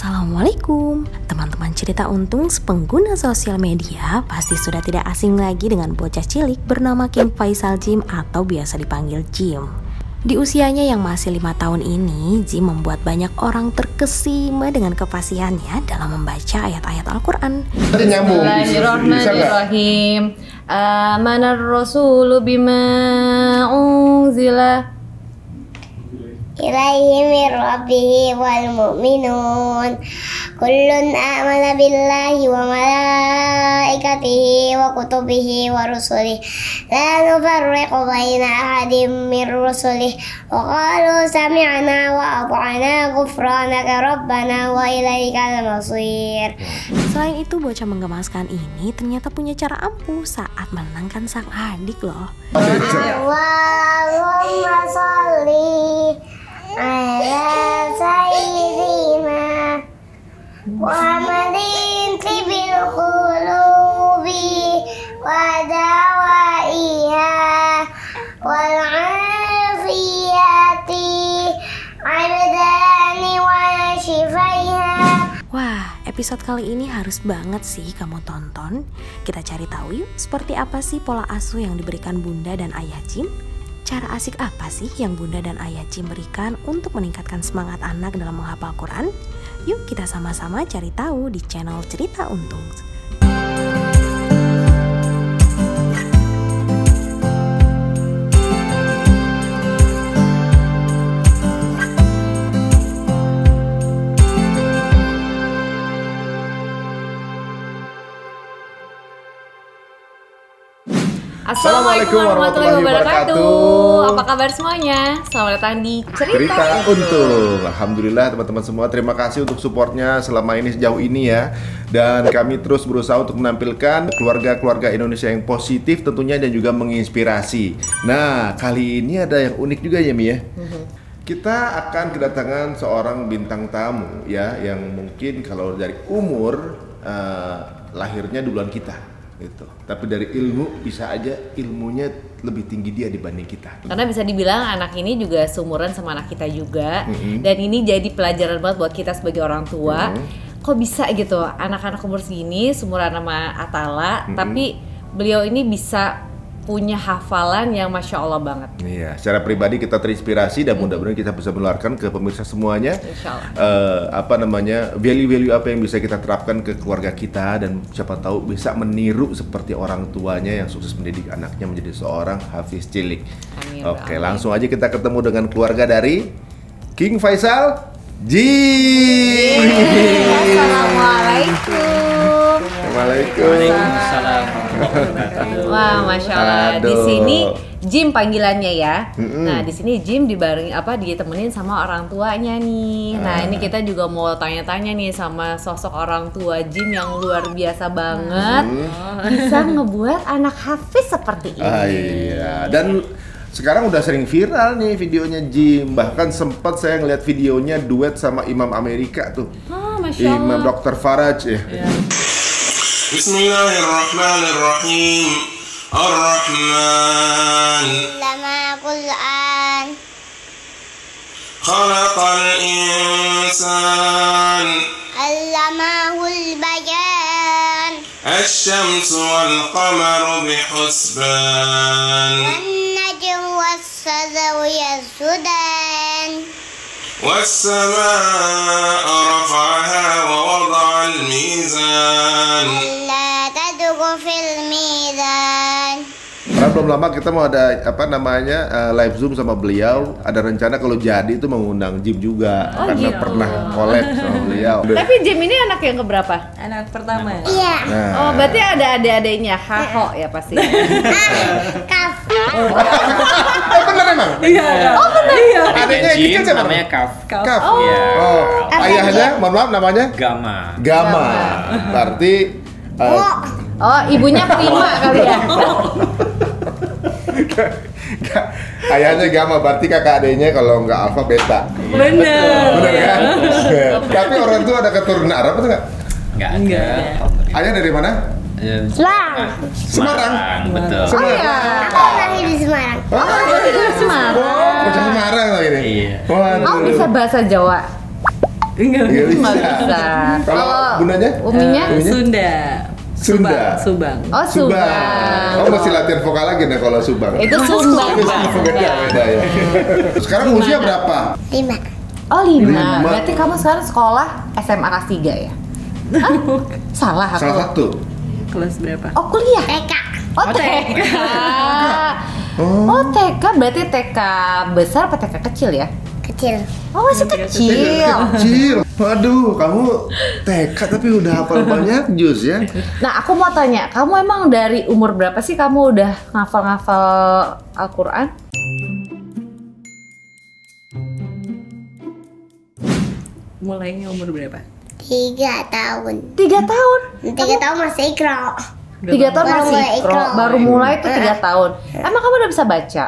Assalamualaikum, teman-teman cerita untung pengguna sosial media pasti sudah tidak asing lagi dengan bocah cilik bernama King Faisal Jim atau biasa dipanggil Jim. Di usianya yang masih 5 tahun ini, Jim membuat banyak orang terkesima dengan kefasihannya dalam membaca ayat-ayat Al-Quran. Bismillahirrahmanirrahim. Amanar rasulu bima unzila ilaihi min rabbihi wal mu'minun kullun amana billahi wa malaikatihi wa kutubihi wa rusulihi la nufarriqu baina ahadin min rusulihi wa qalu sami'na wa ata'na ghufranaka rabbana wa ilaikal masir. Selain itu, bocah menggemaskan ini ternyata punya cara ampuh saat menenangkan sang adik loh. Allahumma sholli ala sayyidina Muhammadin tibil qulubi wa dawaiha wal afiyati abdani wa shifaiha. Wah, episode kali ini harus banget sih kamu tonton. Kita cari tahu yuk, seperti apa sih pola asuh yang diberikan bunda dan ayah Jim? Cara asik apa sih yang bunda dan ayah Jim berikan untuk meningkatkan semangat anak dalam menghafal Quran? Yuk kita sama-sama cari tahu di channel Cerita Untung. Assalamualaikum warahmatullahi wabarakatuh. Apa kabar semuanya? Selamat datang di Cerita Untung. Alhamdulillah teman-teman semua, terima kasih untuk supportnya selama ini sejauh ini ya. Dan kami terus berusaha untuk menampilkan keluarga-keluarga Indonesia yang positif tentunya dan juga menginspirasi. Nah, kali ini ada yang unik juga ya Mi ya. Kita akan kedatangan seorang bintang tamu ya, yang mungkin kalau dari umur lahirnya duluan kita. Gitu. Tapi dari ilmu bisa aja ilmunya lebih tinggi dia dibanding kita. Karena bisa dibilang anak ini juga seumuran sama anak kita juga. Dan ini jadi pelajaran banget buat kita sebagai orang tua. Kok bisa gitu anak-anak umur segini seumuran sama Atala, tapi beliau ini bisa punya hafalan yang Masya Allah banget. Iya, secara pribadi kita terinspirasi dan mudah-mudahan kita bisa menularkan ke pemirsa semuanya. Insya Allah. Value-value apa yang bisa kita terapkan ke keluarga kita dan siapa tahu bisa meniru seperti orang tuanya yang sukses mendidik anaknya menjadi seorang hafiz cilik. Amin. Oke, langsung aja kita ketemu dengan keluarga dari King Faisal Jim. Assalamualaikum. Waalaikumsalam. Wah, Masya Allah. Di sini Jim panggilannya ya. Nah, di sini Jim ditemenin sama orang tuanya nih. Nah, ini kita juga mau tanya-tanya nih sama sosok orang tua Jim yang luar biasa banget. Bisa ngebuat anak hafiz seperti ini. Iya. Dan sekarang udah sering viral nih videonya Jim. Bahkan sempat saya ngeliat videonya duet sama Imam Amerika tuh. Masya Allah. Imam Dr. Faraj ya. Bismillahirrahmanirrahim. Ar-Rahman. Lama Quran. Khalaqal insan. Allamahul bayan. Asy-syamsu wal qamaru bihusban. An-najmu was-shajaru yasjudan. والسماء رفعها ووضع الميزان ألا تطغوا في الميزان. Karena belum lama kita mau ada live zoom sama beliau. Ada rencana kalau jadi itu mengundang Jim juga karena pernah collab sama beliau. Tapi Jim ini anak yang keberapa? Anak pertama. Iya. Nah. Oh, berarti ada adik-adiknya. Haho ya pasti. Kaf. Bener emang? Iya. Oh, benar. Iya. Adiknya Jim kecil siapa? namanya Kaf. Kaf. Iya. Oh, ayahnya mohon maaf namanya? Gama. Gama. Berarti Oh, ibunya Prima kali ya. ayahnya Gama, berarti kakak adiknya kalau nggak alfa beta. Bener. Bener kan? Tapi orang tua ada keturunan Arab atau nggak? Nggak ada. Ayah dari mana? Semarang. Semarang. Betul. Semarang. Aku lahir di Semarang. Semarang. Bocah Semarang loh ini. Iya. Waduh. Oh, bisa bahasa Jawa. Enggak. Nggak Nggak bisa. Kalau bundanya? Uminya? Sunda. Sunda. Subang. Oh, Subang. Kamu masih latihan vokal lagi nih kalau Subang. Itu Subang. Beda ya. Sekarang usia berapa? 5. Oh, 5. Lima. Berarti kamu sekarang sekolah SMA kelas 3 ya? Hah? Salah aku. Salah satu. Kelas berapa? Oh, kuliah. TK. Oh, TK. Oh, TK berarti TK besar apa TK kecil ya? Kecil. Oh, masih kecil. Kecil. Waduh, kamu TK tapi udah hafal banyak jus ya. Nah, aku mau tanya, kamu emang dari umur berapa sih kamu udah ngafal-ngafal Al-Quran? Mulainya umur berapa? 3 tahun. 3 tahun? 3 tahun masih ikro. 3 tahun Baru masih mulai ikro, ikro. baru mulai tuh 3 tahun. Emang kamu udah bisa baca?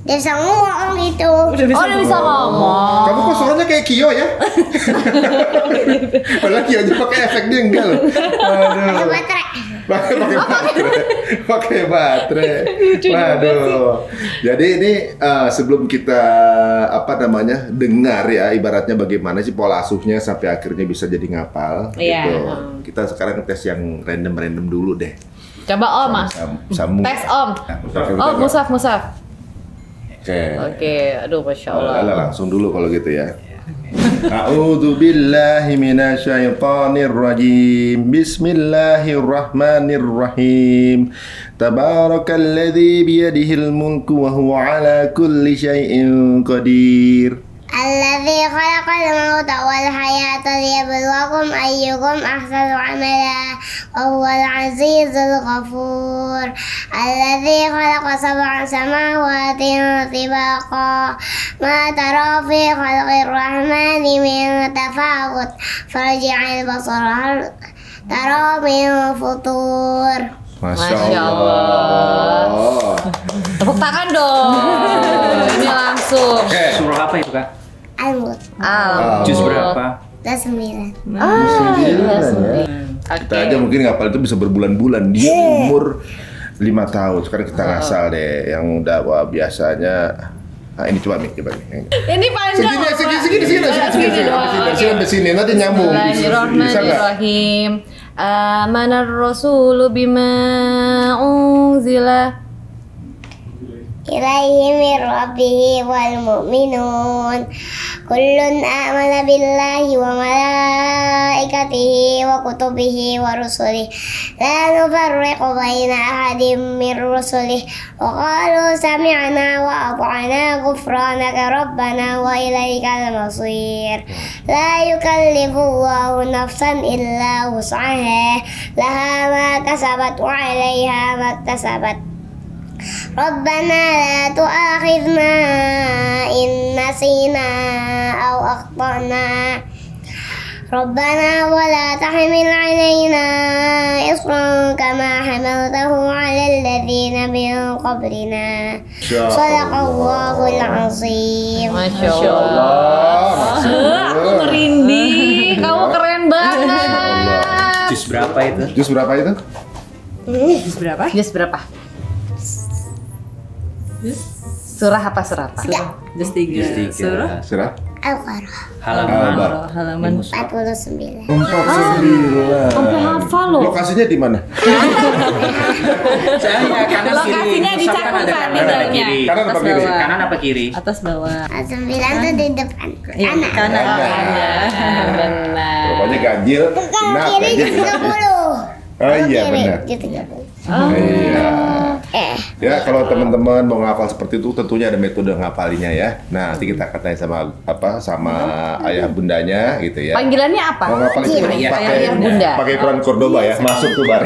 Dia bisa ngomong gitu. Udah bisa ngomong. Kamu kok suaranya kayak Kio ya? Padahal Kio aja pakai efek dia enggak loh. Ada Waduh. baterai. Pakai baterai. Waduh. Jadi ini sebelum kita dengar ya ibaratnya bagaimana sih pola asuhnya sampai akhirnya bisa jadi ngapal Iya. gitu. Kita sekarang tes yang random dulu deh. Coba Om, ah. Sambung. Tes Om. Oh, Musaf. Oke, aduh Masya Allah. Langsung dulu kalau gitu ya. A'udzu billahi minasyaitonir rajim. Bismillahirrahmanirrahim. Tabarakalladzi biyadihil mulku wa huwa ala kulli syai'in qadir. الذي خلق الموت والحياة ليبلوكم أيكم أحسن عملا وهو العزيز الغفور الذي خلق 7 سماوات طباقا ما ترى في خلق الرحمن من تفاوت فارجع البصر هل ترى من فطور. Masya Allah. Tepuk tangan dong. Ini langsung. Surah apa itu Kak? Al-Mulk. Juz berapa? 9. Kita aja mungkin ngapal itu bisa berbulan-bulan. Dia umur 5 tahun. Sekarang kita ngasal deh. Yang udah wah biasanya. Ini coba nih. Ini panjang. Segini. Nanti nyambung. Bisa nggak? Bismillahirrahmanirrahim. Amanar rasulu bima unzila إليه من ربه والمؤمنون كل آمن بالله وملائكته وكتبه ورسله لا نفرق بين أحد من رسله وقالوا سمعنا وأطعنا غفرانك ربنا وإليك المصير لا يكلف الله نفسا إلا وسعها لها ما كسبت وعليها ما اكتسبت ربنا لا تؤاخذنا إن نسينا أو أخطأنا ربنا ولا تحمل علينا إصرا كما حملته على الذين من قبلنا صدق الله العظيم. Masya Allah. Aku merinding. Kamu keren banget. Juz berapa itu? Jus berapa itu? Juz berapa? Juz berapa? Surah apa surah apa? Juz 3. Surah Surah? Al-Qur'an halaman 49. 49. Sampai hafal loh. Lokasinya di mana? Saya kanan kiri. Lokasinya di Musaf kan ada cakupan kanan ada itunya. kiri. Kanan apa Atas kiri? bawah. Kanan apa kiri? atas bawah. 9 itu di depan. Iya, kanan. Benar. Pokoknya ganjil. Bukan Genap, kiri ganjil. di 30. Oh iya benar. Gitu 30. Iya. Ya kalau teman-teman mau ngapal seperti itu tentunya ada metode ngapalinya ya. Nah nanti kita akan tanya sama ayah bundanya gitu ya. Panggilannya apa? Mau ngapal itu Ayah bunda. pakai Quran Cordoba ya, masuk tuh bar.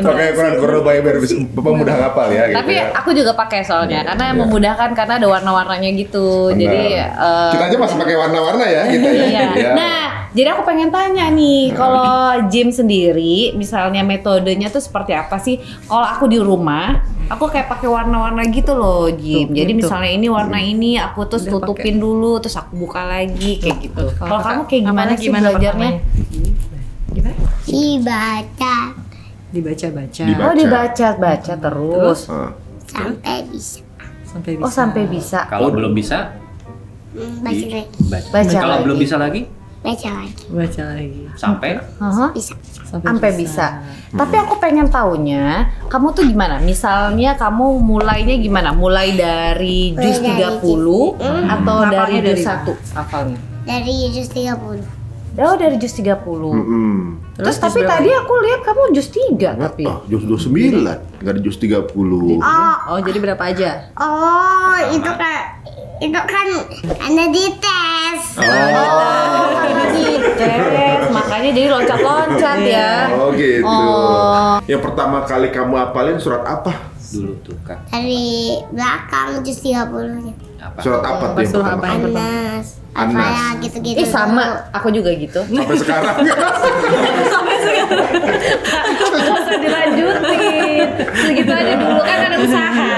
Pakai Quran Cordoba ya biar bisa mudah ngapal ya. Gitu Tapi ya. aku juga pakai soalnya karena memudahkan karena ada warna-warnanya gitu. Benar. Jadi kita aja masih pakai warna-warna ya kita ya. Iya. Ya. Nah, jadi aku pengen tanya nih, kalau Jim sendiri, misalnya metodenya tuh seperti apa sih? Kalau aku di rumah, aku kayak pakai warna-warna gitu loh, Jim. Tuh, Jadi gitu. misalnya ini warna ini, aku terus Udah tutupin dulu, terus aku buka lagi kayak gitu. Kalau kamu kayak gimana sih gimana belajarnya? Gimana? Dibaca Dibaca-baca. Dibaca. Oh, dibaca-baca terus. Ah. sampai bisa. Sampai bisa. Oh, sampai bisa. Kalau belum bisa, Baca lagi. Baca Kalau lagi. belum bisa lagi, Baca lagi. Baca lagi. sampai Bisa. Sampai bisa. Tapi aku pengen taunya, kamu tuh gimana? Misalnya kamu mulainya gimana? Mulai dari juz Mulai dari 30 atau dari Hafalnya juz dari 1 hafalnya? Dari juz 30. Oh, dari juz 30. Terus Terus tapi juz berapa? tadi aku lihat kamu juz 3 tapi. Jus 29, nggak ada jus 30. Oh, jadi berapa aja? Oh, itu kan ada di tes. Tes, makanya jadi loncat-loncat ya. Oh gitu. Oh. Yang pertama kali kamu hafalin surat apa? dulu tuh Kak. Dari belakang juz 30-nya. Apa? Surat apa tuh yang Surah pertama apa yang kali? pertama? Anas. Anas. Apa ya gitu-gitu. Ih sama, aku juga gitu. Sampai sekarang. Gak usah dilanjutin. Segitu aja dulu kan ada usaha.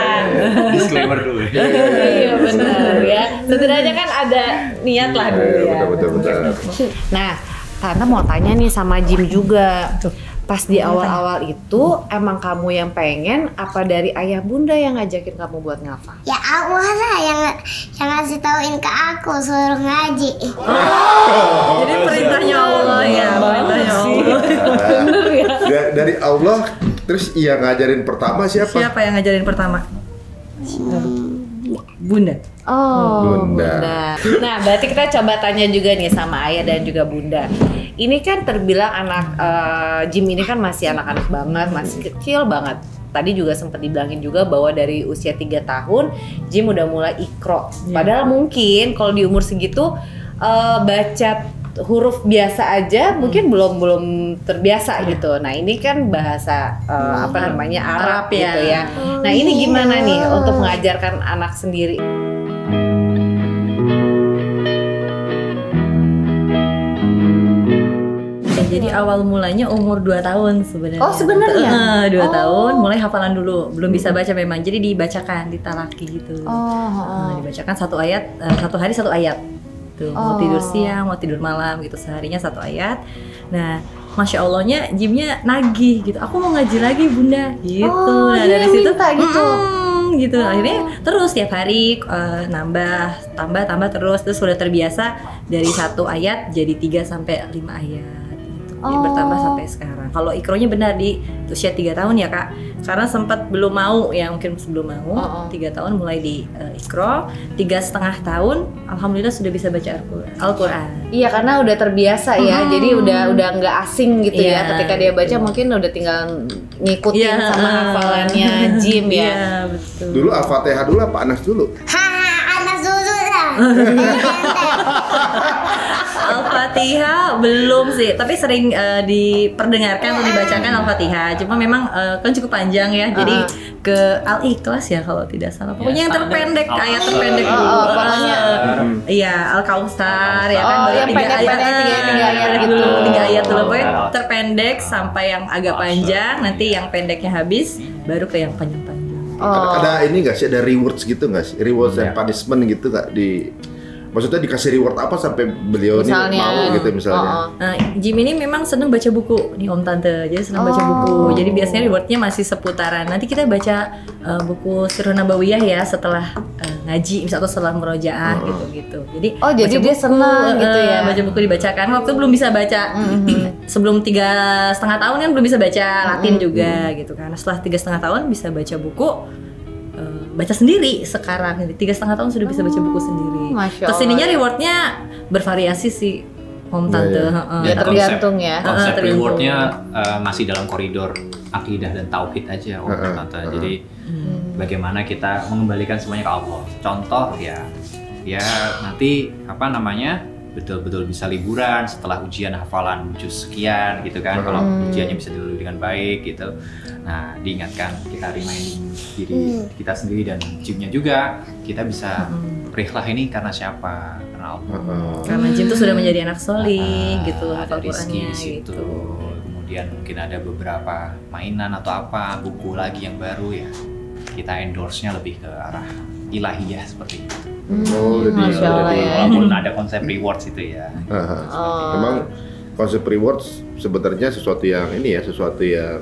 Disclaimer dulu. Iya benar ya. Setidaknya kan ada niat lah dulu ya. Betul. Nah, Tante mau tanya nih sama Jim juga. Pas di awal-awal itu emang kamu yang pengen apa dari ayah bunda yang ngajakin kamu buat ngafal? Ya Allah lah yang ngasih tauin ke aku suruh ngaji. Jadi perintahnya Allah ya, perintahnya Allah. Dari Allah, terus yang ngajarin pertama siapa? Siapa yang ngajarin pertama? Bunda. Oh, Bunda. Nah, berarti kita coba tanya juga nih sama ayah dan juga bunda. Ini kan terbilang anak Jim ini kan masih anak-anak banget, masih kecil banget. Tadi juga sempat dibilangin juga bahwa dari usia 3 tahun Jim udah mulai ikro. Padahal mungkin kalau di umur segitu baca huruf biasa aja mungkin belum terbiasa gitu. Nah, ini kan bahasa apa namanya Arab Arab ya. gitu ya. Nah, ini gimana nih untuk mengajarkan anak sendiri? Jadi awal mulanya umur 2 tahun sebenarnya. Oh, sebenarnya? 2 tahun mulai hafalan dulu. Belum bisa baca memang. Jadi dibacakan, ditalaki gitu. Dibacakan satu ayat, satu hari satu ayat. Tuh, mau tidur siang, mau tidur malam gitu. Seharinya satu ayat. Nah, Masya Allahnya Jimnya nagih gitu. Aku mau ngaji lagi Bunda gitu. Nah, dari situ minta gitu. gitu. Akhirnya terus tiap hari tambah terus sudah terbiasa dari satu ayat jadi 3 sampai 5 ayat. Jadi bertambah sampai sekarang. Kalau ikronya benar di usia 3 tahun ya Kak. Karena sempat belum mau ya, mungkin belum mau. 3 tahun mulai di ikro, 3,5 tahun alhamdulillah sudah bisa baca Al-Qur'an. Iya, karena udah terbiasa ya. Jadi udah nggak asing gitu ya. Iya, Ketika dia baca mungkin udah tinggal ngikutin sama hafalannya Jim ya. Iya, betul. Dulu Al-Fatihah dulu apa Anas dulu? Anas dulu lah. Al-Fatihah belum sih, tapi sering diperdengarkan atau dibacakan Al-Fatihah. Cuma memang kan cukup panjang ya, jadi ke Al-Ikhlas ya kalau tidak salah. Pokoknya yang terpendek, ayat terpendek dulu. Pokoknya Iya, Al-Kausar ya kan, baru yang 3 pendek-pendek, ayat, tiga ayat gitu. 3 ayat dulu. Pokoknya terpendek sampai yang agak panjang, nanti yang pendeknya habis, baru ke yang panjang-panjang. Ada ini nggak sih, ada rewards gitu nggak sih? Rewards and punishment gitu nggak di? Maksudnya dikasih reward apa sampai beliau ini Misalnya, mau gitu misalnya? Nah, Jim ini memang seneng baca buku nih Om Tante, jadi seneng baca buku. Jadi biasanya rewardnya masih seputaran. Nanti kita baca buku Sirah Nabawiyah ya setelah ngaji, misalnya atau setelah murojaah gitu-gitu. Jadi jadi baca dia senang gitu ya. Baca buku dibacakan. Waktu belum bisa baca, sebelum 3,5 tahun kan belum bisa baca Latin juga gitu kan. Setelah 3,5 tahun bisa baca buku. Baca sendiri sekarang, 3,5 tahun sudah bisa baca buku sendiri. Masya Kesininya Allah. rewardnya bervariasi sih, Om Tante. Ya, tergantung ya. Konsep tergantung. rewardnya masih dalam koridor akidah dan tauhid aja, Tante. Jadi bagaimana kita mengembalikan semuanya ke Allah. Contoh ya nanti apa namanya betul-betul bisa liburan setelah ujian hafalan juz sekian gitu kan. Kalau ujiannya bisa dilalui dengan baik gitu. Nah, diingatkan, kita reminding diri kita sendiri dan Jimnya juga, kita bisa berikhlas ini karena siapa? Karena Allah. Karena Jim tuh sudah menjadi anak solih gitu, Ada hafal rezeki Qur'annya di situ. gitu. Kemudian mungkin ada beberapa mainan atau apa, buku lagi yang baru ya. Kita endorse-nya lebih ke arah ilahiyah seperti itu. Masya Allah ya. Walaupun ada konsep rewards itu ya. Memang konsep rewards sebenarnya sesuatu yang ini ya, sesuatu yang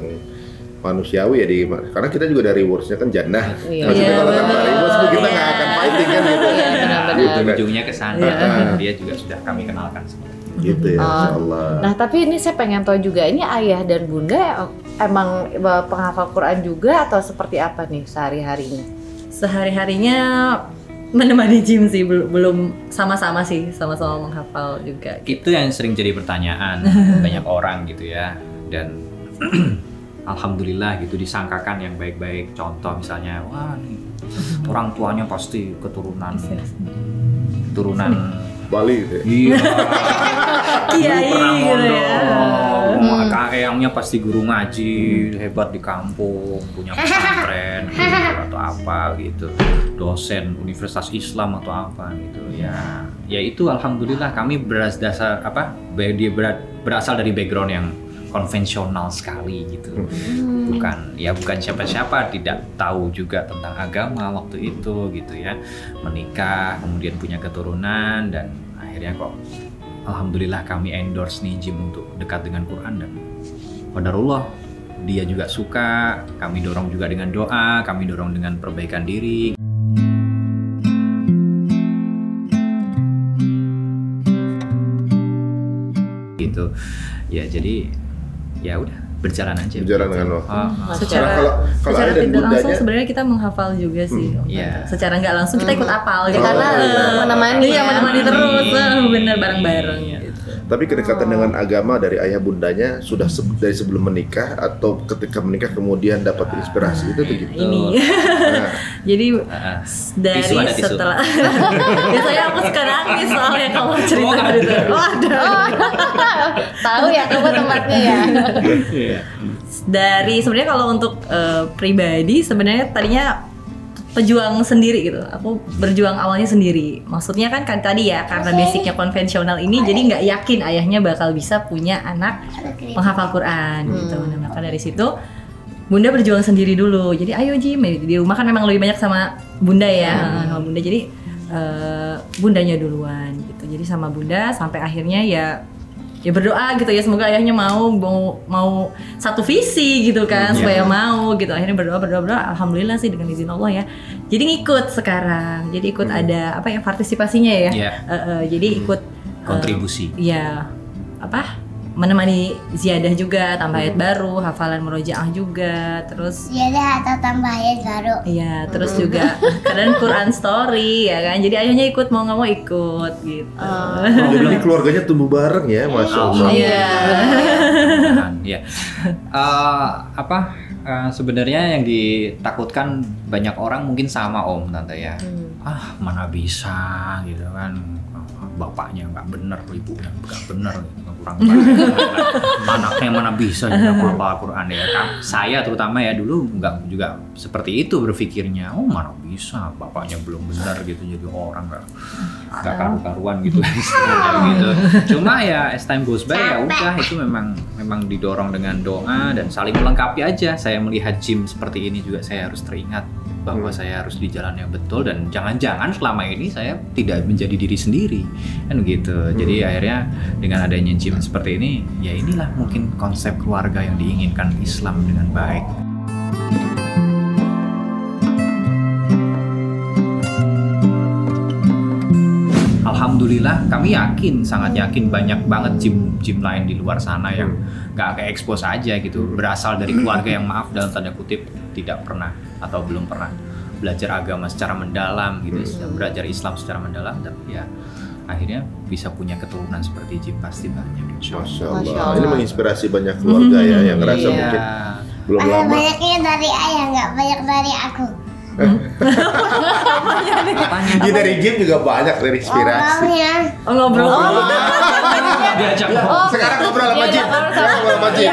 manusiawi ya karena kita juga dari rewards-nya kan jannah. Iya. Maksudnya kalau tanpa benar. rewards kita nggak akan fighting kan gitu. benar-benar. Gitu, kan. Ujungnya ke sana. Dia juga sudah kami kenalkan semua. Gitu ya, insyaallah. Nah, tapi ini saya pengen tahu juga, ini ayah dan bunda emang penghafal Quran juga atau seperti apa nih sehari-harinya? Sehari-harinya menemani Jim sih, belum sama-sama sih, sama-sama menghafal juga. Itu yang sering jadi pertanyaan banyak orang gitu ya. Dan alhamdulillah gitu disangkakan yang baik-baik. Contoh misalnya, wah nih orang tuanya pasti keturunan Bali gitu ya. iya. Kiai Pernah gitu ya. mondok, kakek eyangnya pasti guru ngaji, hebat di kampung, punya pesantren gitu, atau apa gitu, dosen Universitas Islam atau apa gitu ya. Ya itu alhamdulillah kami berasal dari background yang konvensional sekali gitu. Bukan siapa-siapa, tidak tahu juga tentang agama waktu itu gitu ya. Menikah, kemudian punya keturunan, dan akhirnya kok alhamdulillah kami endorse nih Jim untuk dekat dengan Quran, dan qadarullah dia juga suka. Kami dorong juga dengan doa, kami dorong dengan perbaikan diri. Gitu. Ya jadi ya udah berjalan aja. Berjalan dengan waktu. Secara Kalau ayah dan tidak langsung bundanya sebenarnya kita menghafal juga sih. Iya. Secara nggak langsung kita ikut apal gitu. Karena menemani Iya, ya. menemani terus, bener bareng-bareng gitu. tapi kedekatan dengan agama dari ayah bundanya sudah dari sebelum menikah atau ketika menikah kemudian dapat inspirasi itu tuh gitu. Ini. Nah, Jadi dari Tisu ada tisu. setelah biasanya aku suka nangis soalnya kalau cerita gitu. Tahu ya kamu tempatnya ya. Dari sebenarnya kalau untuk pribadi sebenarnya tadinya pejuang sendiri gitu. Aku berjuang awalnya sendiri. Maksudnya kan tadi ya karena basicnya konvensional ini jadi nggak yakin ayahnya bakal bisa punya anak penghafal Quran gitu. Nah, maka dari situ Bunda berjuang sendiri dulu. Jadi ayo Jim, di rumah kan memang lebih banyak sama Bunda ya. Sama Bunda jadi Bundanya duluan gitu. Jadi sama Bunda sampai akhirnya ya berdoa gitu ya, semoga ayahnya mau satu visi gitu kan, supaya mau gitu. Akhirnya berdoa alhamdulillah sih dengan izin Allah ya. Jadi ngikut sekarang. Jadi ikut ada partisipasinya ya. Jadi ikut kontribusi. Iya. Menemani ziyadah juga, tambah ayat baru, hafalan murojaah juga, terus Ziyadah atau tambah ayat baru. iya, terus juga kadang Quran story ya kan. Jadi ayahnya ikut, mau nggak mau ikut gitu. jadi keluarganya tumbuh bareng ya, masya Allah. Iya. Ya. Sebenarnya yang ditakutkan banyak orang mungkin sama Om Tante ya. Mana bisa gitu kan. Bapaknya nggak bener, ibunya nggak bener, kurang anaknya mana bisa hafal Quran ya kan. Saya terutama ya dulu nggak juga seperti itu berpikirnya. Mana bisa, bapaknya belum benar gitu, jadi orang nggak karu-karuan gitu gitu. Cuma ya as time goes by ya udah, itu memang didorong dengan doa dan saling melengkapi aja. Saya melihat Jim seperti ini juga saya harus teringat bahwa saya harus di jalan yang betul, dan jangan-jangan selama ini saya tidak menjadi diri sendiri kan gitu. Jadi akhirnya dengan adanya Jim seperti ini, ya inilah mungkin konsep keluarga yang diinginkan Islam dengan baik. Alhamdulillah kami yakin, sangat yakin banyak banget Jim lain di luar sana yang gak ke-expose aja gitu, berasal dari keluarga yang maaf dalam tanda kutip tidak pernah atau belum pernah belajar agama secara mendalam gitu, belajar Islam secara mendalam, tapi ya akhirnya bisa punya keturunan seperti Jim pasti banyak. Masya Allah. Ini menginspirasi banyak keluarga ya yang ngerasa mungkin belum lama. Banyaknya dari ayah, nggak banyak dari aku. Ini dari Jim juga banyak dari inspirasi. Ngobrolnya Ngobrol. Diajak Sekarang ngobrol sama Jim. Sekarang ngobrol sama Jim.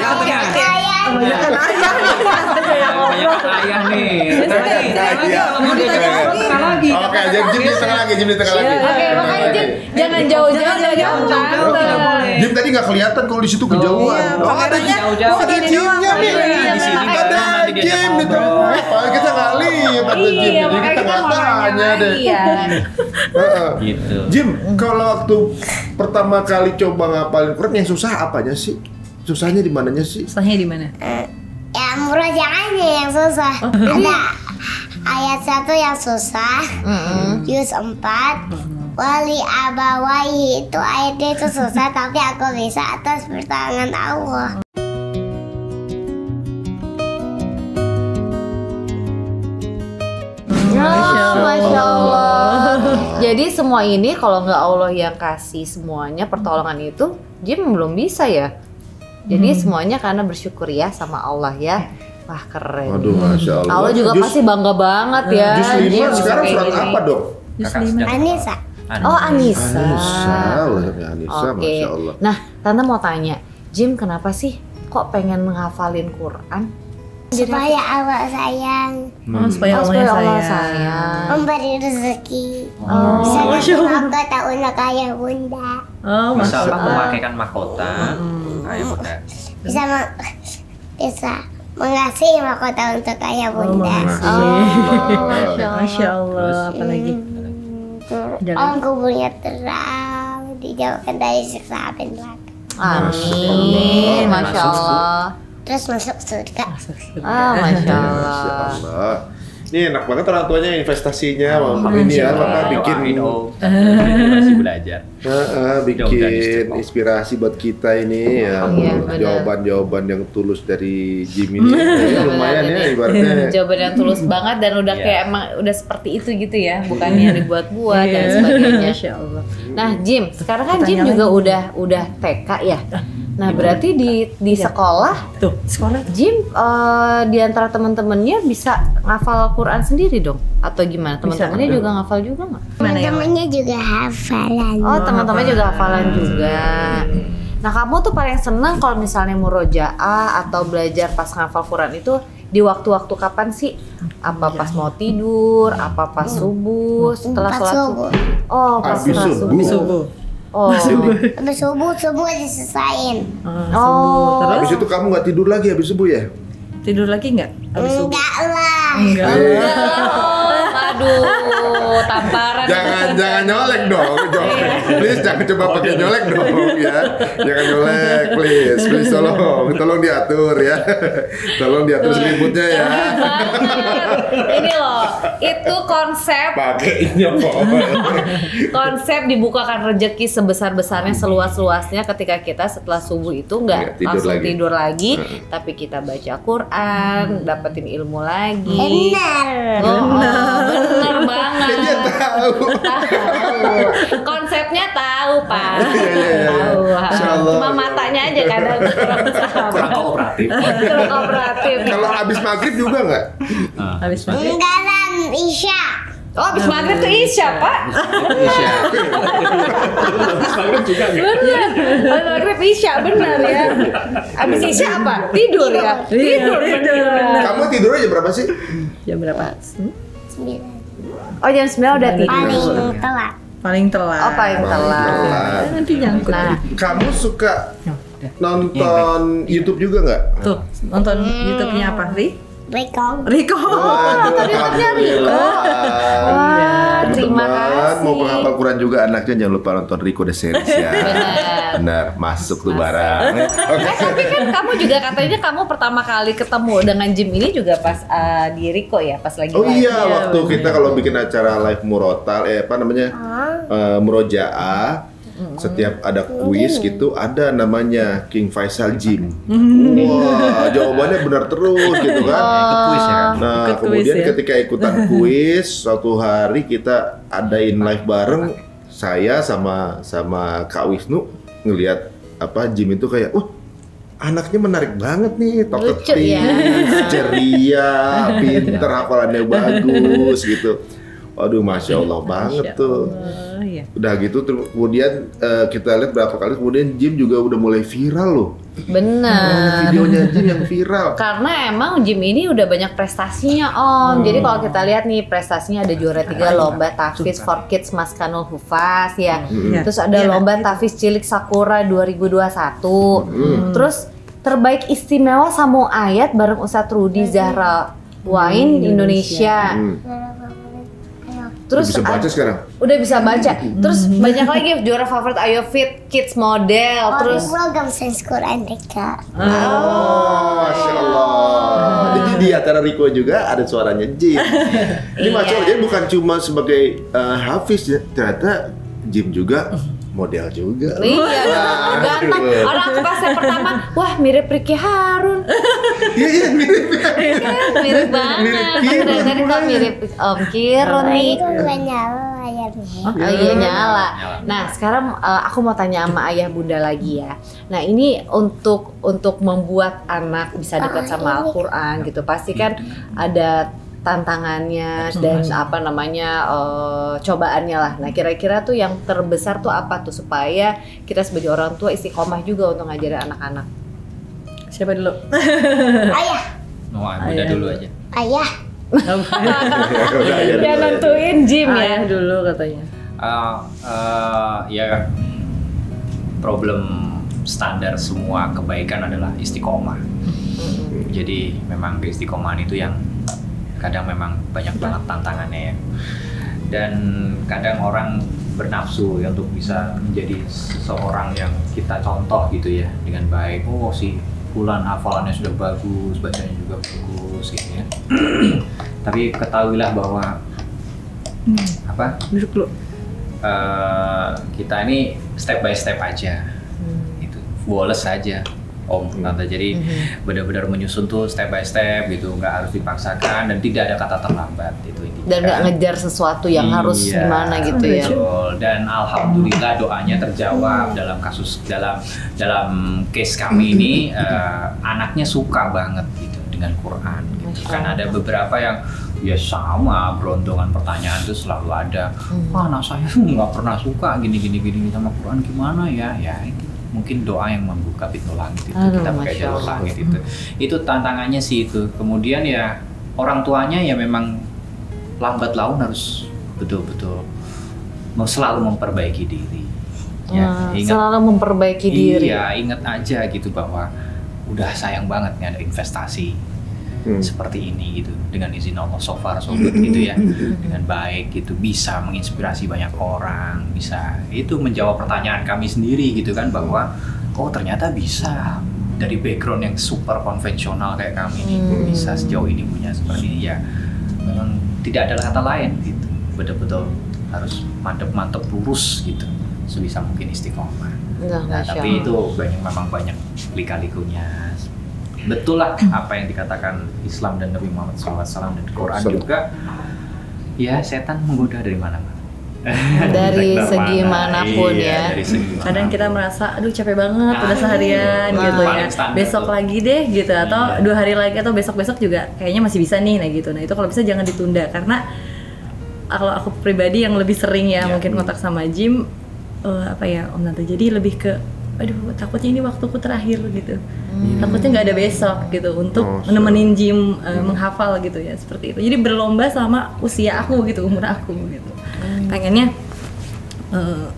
banyak ayah nih. Oke, Jim di tengah lagi, Jim di tengah lagi. Oke, makanya Jim jangan jauh-jauh dari Tante. Jim tadi nggak kelihatan kalau di situ kejauhan. Oh, ada Jimnya nih. Di sini Ada Jim di tengah. Kita nggak lihat ada Jim, jadi kita nggak tanya deh. Gitu. Jim, kalau waktu pertama kali coba ngapalin Quran yang susah apanya sih? Susahnya di mananya sih? Susahnya di mana? yang murojaahnya yang susah. Ada ayat 1 yang susah, juz 4. Wali abawaihi itu ayatnya itu susah, tapi aku bisa atas pertolongan Allah. Masya Allah. Jadi semua ini kalau nggak Allah yang kasih semuanya pertolongan itu, Jim belum bisa ya. Jadi semuanya karena bersyukur ya sama Allah ya. Wah keren. Aduh, Masya Allah. Allah juga pasti bangga banget ya. Juz 5 Jim sekarang kayak surat gini. apa dong? Anissa. Oh Anissa. Anissa, Oke. Masya Allah. Nah, Tante mau tanya, Jim kenapa sih kok pengen menghafalin Quran? Supaya Allah sayang, Supaya Allah sayang. memberi rezeki. Oh, Bisa bangga tahun kaya bunda. Oh, Bisa Masya Allah. memakaikan mahkota kayak bunda. Bisa mengasihi mahkota untuk ayah bunda. Masya Allah. Apalagi? Om kuburnya terang, dijauhkan dari siksa api neraka. Amin, Masya Allah. Terus masuk surga. Masya Masya Allah. Allah. Ini enak banget orang tuanya investasinya, ini ya, maka bikin masih belajar. bikin inspirasi buat kita ini ya, Iya, benar. jawaban-jawaban yang tulus dari Jim ini. Ya, lumayan ya ibaratnya. Jawaban yang tulus banget dan udah Iya. kayak emang udah seperti itu gitu ya, bukan yang dibuat-buat dan sebagainya. Masya Allah. Nah, Jim, sekarang kan Jim juga udah TK ya. Nah, berarti di sekolah Tuh, sekolah. Jim di antara teman-temannya bisa ngafal Quran sendiri dong? Atau gimana? Teman-temannya juga ngafal juga nggak? Teman-temannya juga hafalan. Oh, teman-teman juga hafalan juga. Nah, kamu tuh paling seneng kalau misalnya murojaah atau belajar pas ngafal Quran itu di waktu-waktu kapan sih? Apa pas mau tidur? Apa pas subuh? Setelah Pas sholat subuh. Oh, pas Habis sholat subuh. subuh. Oh. Habis subuh diselesain. Oh. Terus Habis itu kamu nggak tidur lagi habis subuh ya? tidur lagi nggak? Habis subuh. Enggak lah. Aduh, tamparan. Jangan nyolek dong, please jangan coba pakai nyolek dong ya, jangan nyolek, please tolong diatur ya, tolong diatur selimutnya ya. Ini loh, itu konsep Pakainya konsep dibukakan rezeki sebesar-besarnya, seluas-luasnya ketika kita setelah subuh itu nggak Nggak langsung tidur tidur lagi, tapi kita baca Quran, dapetin ilmu lagi. Benar. Bener banget. Dia tahu. Konsepnya tahu, Pak. Iya. Tahu. Masya Allah. Cuma matanya aja kadang kurang Kurang kooperatif. kurang kooperatif. Kalau habis maghrib juga nggak? Habis maghrib. Enggak lah, Isya. Oh, habis maghrib tuh Isya, Pak. Isya. Bener. Habis maghrib Isya, bener ya. Habis Isya apa? Tidur ya? Tidur. bener. Kamu tidur aja berapa sih? Jam berapa? 9. Oh, jam 9 udah tidur. Paling telat. Paling telat. Oh, paling telat. Nanti nyangkut. Nah, Kamu suka nonton YouTube juga nggak? Tuh, nonton YouTube-nya apa, Ri? Rekong. Riko. Waduh, alhamdulillah. wah, terima Teman-teman, kasih. mau penghafal Quran juga anaknya jangan lupa nonton Rico The Series ya. Benar, masuk tuh barang. Oke. Tapi kan kamu juga katanya kamu pertama kali ketemu dengan Jim ini juga pas di Riko ya, pas lagi Oh live. iya, waktu kita kalau bikin acara live murotal, murojaah, setiap ada kuis gitu, ada namanya King Faisal Jim. Wah, jawabannya benar terus gitu kan. Ikut kuis ya kan? Nah, Ikut kuis kemudian ya. ketika ikutan kuis, suatu hari kita adain live bareng, saya sama Kak Wisnu ngelihat Jim itu kayak, anaknya menarik banget nih, Lucu talkative, ya. ceria, pinter, hafalannya bagus gitu. Waduh, Masya Allah banget tuh. Iya. Udah gitu, kemudian kita lihat berapa kali, kemudian Jim juga udah mulai viral loh. Bener. Videonya Jim yang viral. Karena emang Jim ini udah banyak prestasinya Om. Jadi kalau kita lihat nih prestasinya ada juara 3 lomba tahfiz for kids Maskanul Hufaz ya. Terus ada lomba tahfiz cilik Sakura 2021. Terus terbaik istimewa sambung ayat bareng Ustadz Rudi Zahra Wain Indonesia. Terus bisa baca sekarang? Udah bisa baca. Terus banyak lagi juara favorit Ayo Fit Kids Model. Terus program Sains Quran Rika. Masya Allah. Jadi di antara Riko juga ada suaranya Jim. Ini Masya Allah, jadi bukan cuma sebagai hafiz ya, ternyata Jim juga model juga. Iya, ganteng. Orang pas yang pertama, wah mirip Ricky Harun. Iya, mirip. Mirip banget. Dari kok mirip Om Kirun nih. Itu nggak nyala layarnya. Oh iya nyala. Nah sekarang aku mau tanya sama ayah bunda lagi ya. Nah ini untuk membuat anak bisa dekat sama Al-Quran gitu, pasti kan ada tantangannya dan apa namanya cobaannya lah. Nah kira-kira tuh yang terbesar tuh apa tuh supaya kita sebagai orang tua istiqomah juga untuk ngajarin anak-anak. Siapa dulu? Ayah. Bunda dulu aja. Ayah. Ya nentuin Jim ya. Ayah dulu katanya. Ya problem standar semua kebaikan adalah istiqomah. Jadi memang keistiqomahan itu yang kadang memang banyak banget tantangannya ya. Dan kadang orang bernafsu ya untuk bisa menjadi seseorang yang kita contoh gitu ya dengan baik. Oh si Fulan hafalannya sudah bagus, bacanya juga bagus gitu ya. Tapi ketahuilah bahwa Duduk dulu. Kita ini step by step aja. Itu flawless saja. Om Tante, jadi benar-benar menyusun tuh step by step gitu, nggak harus dipaksakan dan tidak ada kata terlambat itu intinya. Dan nggak ngejar sesuatu yang harus gimana gitu ya. Betul. Dan alhamdulillah doanya terjawab dalam case kami ini anaknya suka banget gitu dengan Quran. Gitu. Kan ada beberapa yang ya sama berondongan pertanyaan itu selalu ada. Wah anak saya nggak pernah suka gini sama Quran gimana ya? Ya itu mungkin doa yang membuka pintu langit itu. Kita pakai jalur langit itu tantangannya sih itu. Kemudian ya orang tuanya ya memang lambat laun harus betul-betul selalu memperbaiki diri ya, selalu memperbaiki diri. Iya, ingat aja gitu bahwa udah sayang banget nih ada investasi seperti ini gitu, dengan izin Allah so far so good gitu ya, dengan baik gitu, bisa menginspirasi banyak orang, bisa itu menjawab pertanyaan kami sendiri gitu kan, bahwa oh ternyata bisa dari background yang super konvensional kayak kami nih bisa sejauh ini punya seperti ini ya. Memang tidak ada kata lain gitu, betul-betul harus mantep lurus gitu sebisa mungkin istiqomah. Nah, tapi itu memang banyak lika-likunya. Betul lah apa yang dikatakan Islam dan Nabi Muhammad SAW dan Quran juga. Ya setan menggoda dari mana-mana. Dari segi manapun ya. Dari segi Kadang kita merasa, aduh capek banget udah seharian gitu ya. Besok lagi deh gitu, atau 2 hari lagi atau besok-besok juga kayaknya masih bisa nih, nah gitu. Nah itu kalau bisa jangan ditunda, karena kalau aku pribadi yang lebih sering ya mungkin kontak sama Jim, Om Tante, jadi lebih ke aduh takutnya ini waktuku terakhir gitu. Takutnya nggak ada besok gitu untuk nemenin Jim menghafal gitu ya, seperti itu. Jadi berlomba sama usia aku gitu, umur aku gitu. Pengennya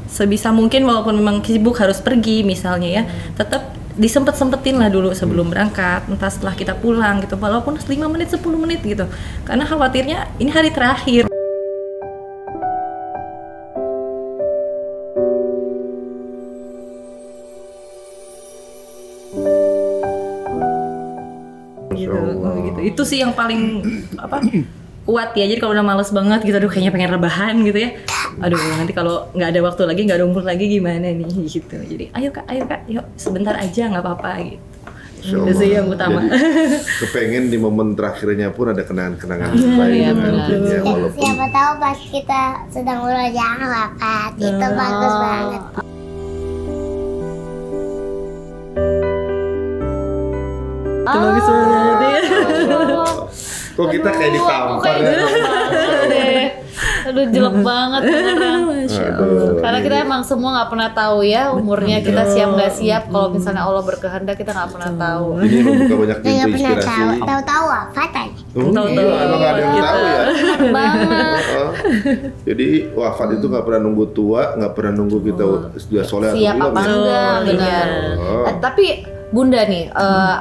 sebisa mungkin walaupun memang sibuk harus pergi misalnya ya, tetap disempet-sempetin lah dulu sebelum berangkat, entah setelah kita pulang gitu, walaupun 5 menit 10 menit gitu, karena khawatirnya ini hari terakhir. Gitu. Itu sih yang paling kuat ya. Jadi kalau udah males banget gitu, aduh kayaknya pengen rebahan gitu ya, aduh nanti kalau nggak ada waktu lagi, nggak ada umur lagi gimana nih gitu. Jadi ayo kak, yuk sebentar aja nggak apa-apa gitu. Itu sih yang utama. Jadi, kepengen di momen terakhirnya pun ada kenangan-kenangan baik nantinya, walaupun Siapa tahu pas kita sedang murojaah wafat, itu bagus banget. Itu bagus banget ya. kok kita kayak ditampar ya. Aduh jelek banget beneran. Karena kita emang semua nggak pernah tahu ya umurnya, kita siap nggak siap. Kalau misalnya Allah berkehendak kita nggak pernah tahu. Ini membuka banyak pintu Nggak pernah inspirasi. tahu wafat aja. Emang nggak ada yang tahu ya. Banget. Jadi wafat itu nggak pernah nunggu tua, nggak pernah nunggu kita sudah soleh atau Siap belum apa ya. enggak, benar. Tapi Bunda nih,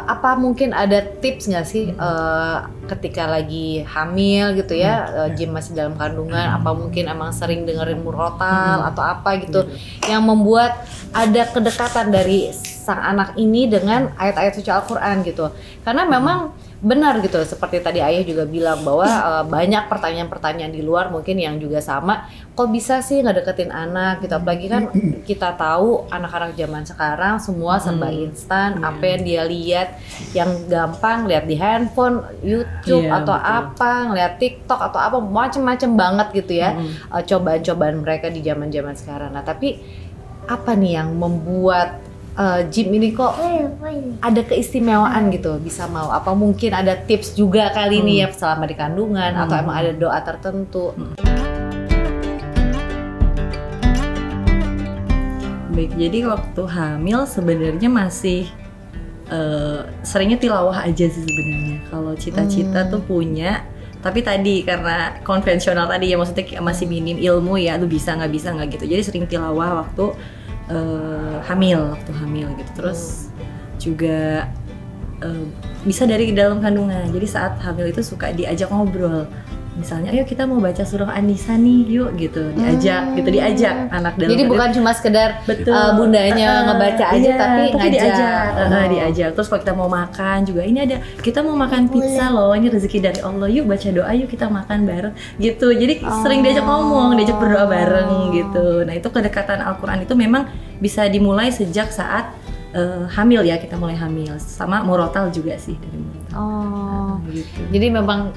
apa mungkin ada tips nggak sih ketika lagi hamil gitu ya, Jim masih dalam kandungan, apa mungkin emang sering dengerin murotal atau apa gitu yang membuat ada kedekatan dari sang anak ini dengan ayat-ayat suci Al-Quran gitu? Karena memang benar gitu, seperti tadi Ayah juga bilang bahwa banyak pertanyaan-pertanyaan di luar mungkin yang juga sama, kok bisa sih ngedeketin anak gitu, apalagi kan kita tahu anak-anak zaman sekarang semua serba instan, apa yang dia lihat yang gampang, lihat di handphone, YouTube atau apa, ngeliat TikTok atau apa, macem-macem banget gitu ya, cobaan-cobaan mereka di zaman-zaman sekarang. Nah tapi apa nih yang membuat Jim ini kok ada keistimewaan gitu, bisa mau apa mungkin ada tips juga kali ini ya selama di kandungan atau emang ada doa tertentu? Baik, jadi waktu hamil sebenarnya masih seringnya tilawah aja sih sebenarnya. Kalau cita-cita tuh punya, tapi tadi karena konvensional tadi ya, maksudnya masih minim ilmu ya, lu bisa nggak gitu. Jadi sering tilawah waktu hamil gitu. Terus juga bisa dari dalam kandungan. Jadi saat hamil itu suka diajak ngobrol. Misalnya, ayo kita mau baca surah An-Nisa nih, yuk gitu. Diajak anak dalam. Jadi bukan cuma sekedar bundanya ngebaca aja, tapi diajak. Terus kalau kita mau makan juga, ini ada, kita mau makan pizza loh, ini rezeki dari Allah, yuk baca doa, yuk kita makan bareng gitu. Jadi sering diajak ngomong, diajak berdoa bareng gitu. Nah itu kedekatan Al-Quran itu memang bisa dimulai sejak saat hamil ya, kita mulai hamil. Sama murotal juga sih dari murotal. Gitu. Jadi memang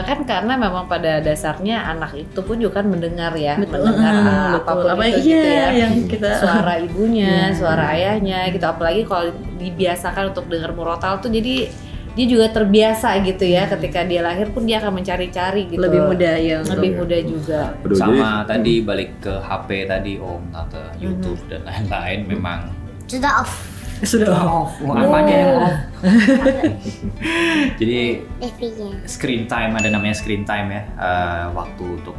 kan karena memang pada dasarnya anak itu pun juga kan mendengar ya, mendengar apapun itu gitu ya, yang suara ibunya, suara ayahnya gitu. Apalagi kalau dibiasakan untuk dengar murotal tuh, jadi dia juga terbiasa gitu ya, ketika dia lahir pun dia akan mencari-cari gitu. Lebih mudah ya. Lebih mudah juga. Sama tadi balik ke HP tadi, Tante, YouTube dan lain-lain, memang Sudah off. Apanya yang off? Jadi screen time, ada namanya screen time ya, waktu untuk